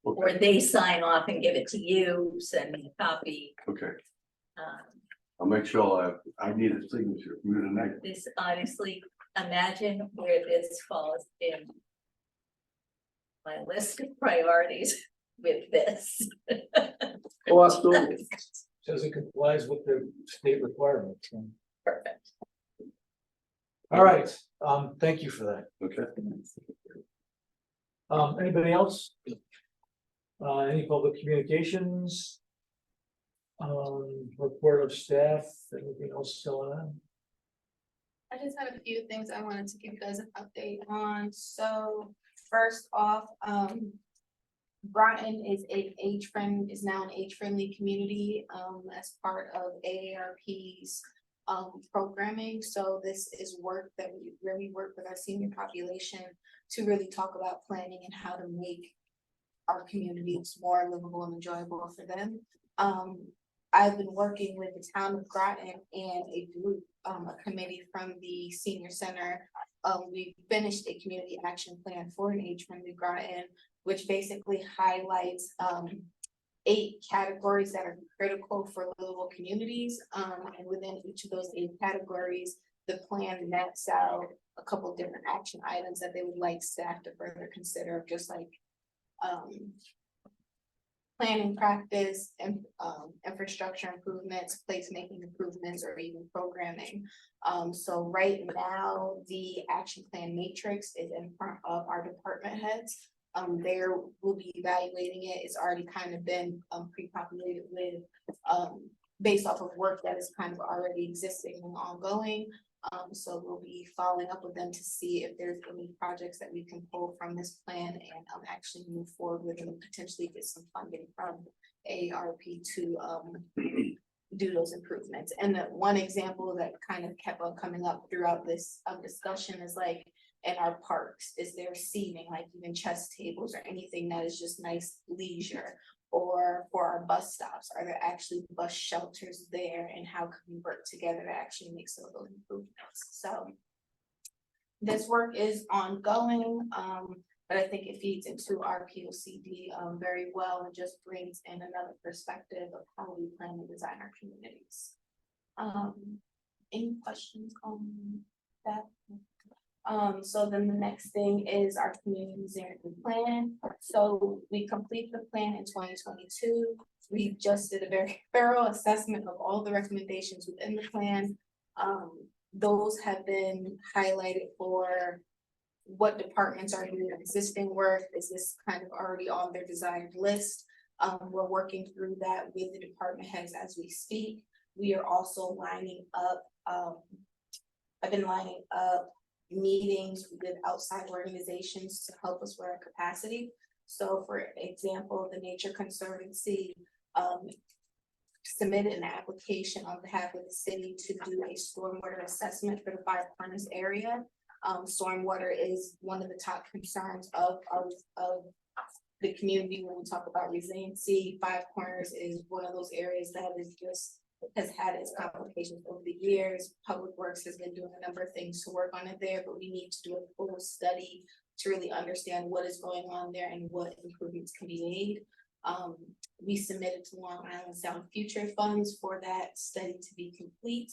or Okay, they sign off and give it to you, send me a copy. okay, Um, I'll make sure I need a signature from you tonight. This honestly, imagine where this falls in my list of priorities with this. Oh, absolutely. Says it complies with the state requirements. Perfect. All right, thank you for that. Okay. Anybody else? Any public communications? Report of staff, anything else going on? I just had a few things I wanted to give you guys an update on. So first off, Groton is now an age-friendly community, as part of AARP's programming. So this is work that we really work with our senior population to really talk about planning and how to make our communities more livable and enjoyable for them. I've been working with the town of Groton and a group, a committee from the senior center. We finished a community action plan for an age-friendly Groton, which basically highlights 8 categories that are critical for livable communities. And within each of those 8 categories, the plan maps out a couple of different action items that they would like staff to further consider, just like planning practice and infrastructure improvements, placemaking improvements, or even programming. So right now, the action plan matrix is in front of our department heads. They will be evaluating it. It's already kind of been pre-populated with based off of work that is kind of already existing and ongoing. So we'll be following up with them to see if there's any projects that we can pull from this plan and actually move forward with and potentially get some funding from AARP to do those improvements. And the one example that kind of kept on coming up throughout this discussion is like in our parks, is there seating, like even chess tables or anything that is just nice leisure? Or for our bus stops, are there actually bus shelters there, and how can we work together to actually make some of those improvements? So this work is ongoing, but I think it feeds into our POCD very well and just brings in another perspective of how we plan to design our communities. Any questions on that? So then the next thing is our community resilience plan. So we completed the plan in 2022. We just did a very thorough assessment of all the recommendations within the plan. Those have been highlighted for what departments are doing existing work. Is this kind of already on their desired list? We're working through that with the department heads as we speak. We are also lining up, I've been lining up meetings with outside organizations to help us with our capacity. So for example, the Nature Conservancy submitted an application on behalf of the city to do a stormwater assessment for the Five Corners area. Stormwater is one of the top concerns of the community when we talk about resiliency. Five Corners is one of those areas that is just has had its complications over the years. Public Works has been doing a number of things to work on it there, but we need to do a full study to really understand what is going on there and what improvements can be made. We submitted to Long Island Sound Future Funds for that study to be complete.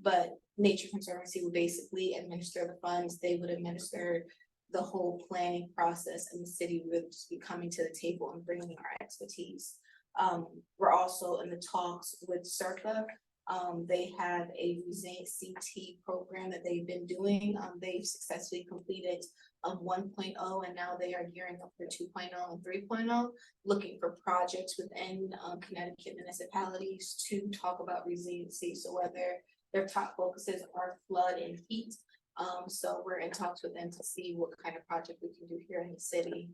But Nature Conservancy will basically administer the funds. They would administer the whole planning process, and the city would just be coming to the table and bringing our expertise. We're also in the talks with Circa. They have a Resilient CT program that they've been doing. They've successfully completed 1.0, and now they are gearing up for 2.0 and 3.0, looking for projects within Connecticut municipalities to talk about resiliency. So whether their top focuses are flood and heat. So we're in talks with them to see what kind of project we can do here in the city.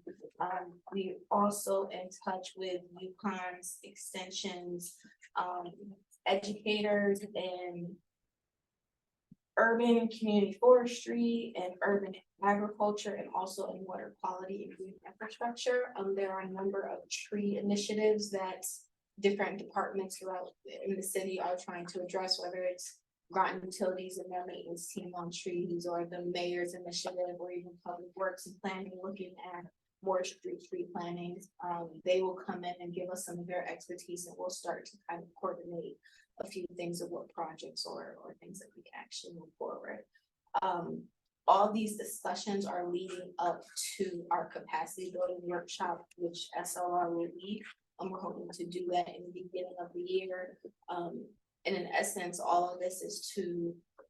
We're also in touch with UConn's extensions, educators in urban community forestry and urban agriculture, and also in water quality and green infrastructure. There are a number of tree initiatives that different departments throughout in the city are trying to address, whether it's Groton Utilities and their maintenance team on trees, or the mayor's initiative, or even Public Works and Planning looking at more tree planning. They will come in and give us some of their expertise, and we'll start to kind of coordinate a few things of what projects or things that we can actually move forward. all these discussions are leading up to our capacity building workshop, which SLR will lead. We're hoping to do that in the beginning of the year. And in essence, all of this is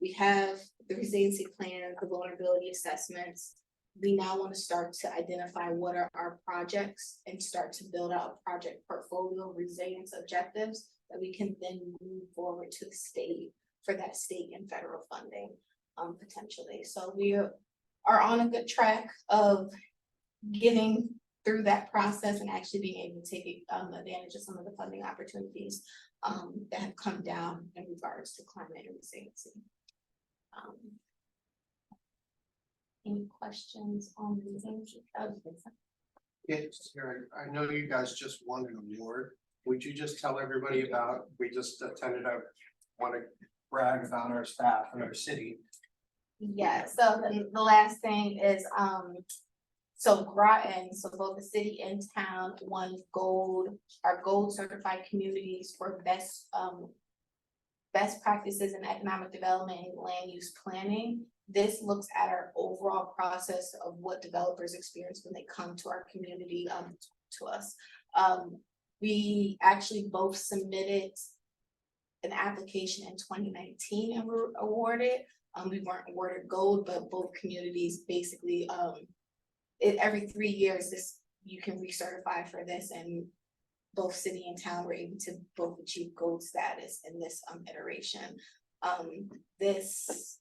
we have the resiliency plan, the vulnerability assessments. We now want to start to identify what are our projects and start to build out a project portfolio, resilience objectives that we can then move forward to the state for that state and federal funding, potentially. So we are on a good track of getting through that process and actually being able to take advantage of some of the funding opportunities that have come down in regards to climate and resiliency. Any questions on the resiliency? Yes, Eric, I know you guys just won an award. Would you just tell everybody about, we just attended, want to brag about our staff and our city. Yeah, so the last thing is, so Groton, so both the city and town won our gold certified communities for best practices in economic development and land use planning. This looks at our overall process of what developers experience when they come to our community, to us. We actually both submitted an application in 2019 and were awarded. We weren't awarded gold, but both communities basically, every 3 years, you can recertify for this, and both city and town were able to both achieve gold status in this iteration. This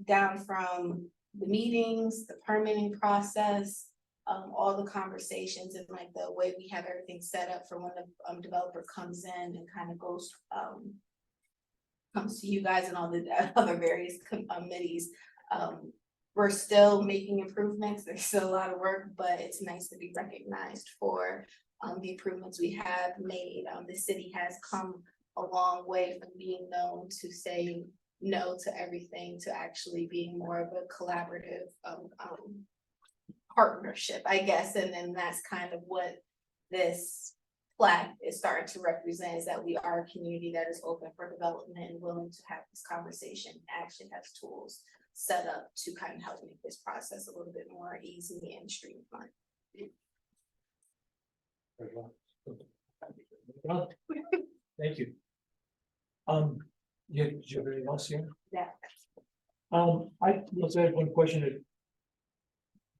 down from the meetings, the permitting process, all the conversations, and like the way we have everything set up for when the developer comes in and kind of comes to you guys and all the other various committees. We're still making improvements. There's still a lot of work, but it's nice to be recognized for the improvements we have made. The city has come a long way from being known to say no to everything to actually being more of a collaborative partnership, I guess. And then that's kind of what this plaque is starting to represent, is that we are a community that is open for development and willing to have this conversation, actually has tools set up to kind of help make this process a little bit more easy and streamlined. Thank you. Yeah, do you have anything else here? Yeah. Let's add one question.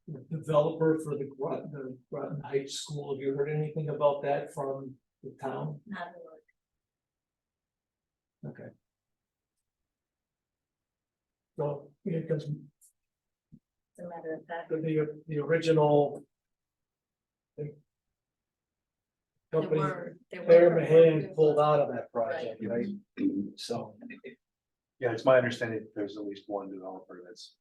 The developer for the Groton Heights School, have you heard anything about that from the town? Not a lot. Okay. So, yeah, because As a matter of fact, the original. Company, Bear Mahan pulled out of that project, right? So, Yeah, it's my understanding that there's at least one developer that's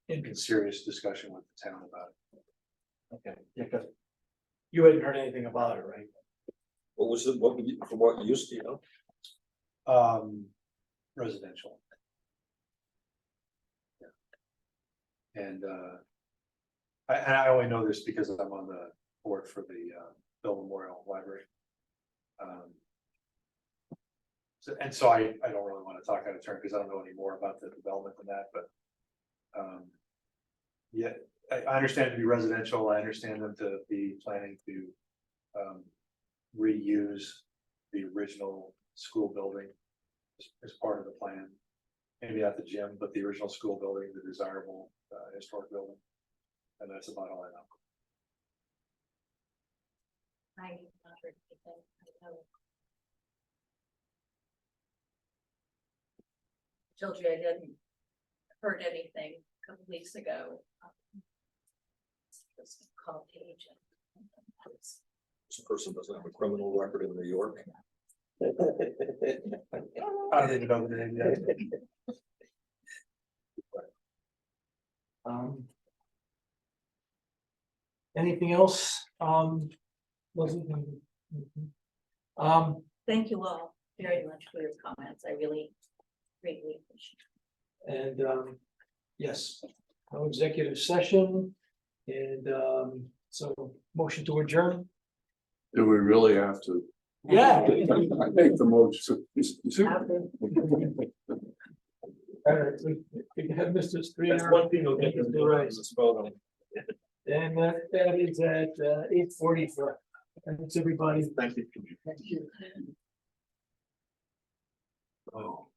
in serious discussion with the town about it. okay, yeah, because you hadn't heard anything about it, right? What was it, for what use, do you know? Residential. Yeah. And I only know this because I'm on the board for the Bill Memorial Library. So I don't really want to talk out of turn because I don't know any more about the development than that, but yeah, I understand it to be residential. I understand them to be planning to reuse the original school building as part of the plan. Maybe not the gym, but the original school building, the desirable historic building. And that's about all I know. I have not heard anything. I know. I told you I hadn't heard anything a couple weeks ago. This call page. This person doesn't have a criminal record in New York. I didn't know the name yet. Anything else? Leslie? Thank you all very much for your comments. I really greatly appreciate it. And yes, no executive session, and so motion to adjourn. Do we really have to? Yeah. I think the motion. All right, we we have Mr. That's Streeter. one thing you'll get and from Mr. Rice. this photo. And that is at 8:44. Thanks, everybody. Thank you. Thank you. Oh.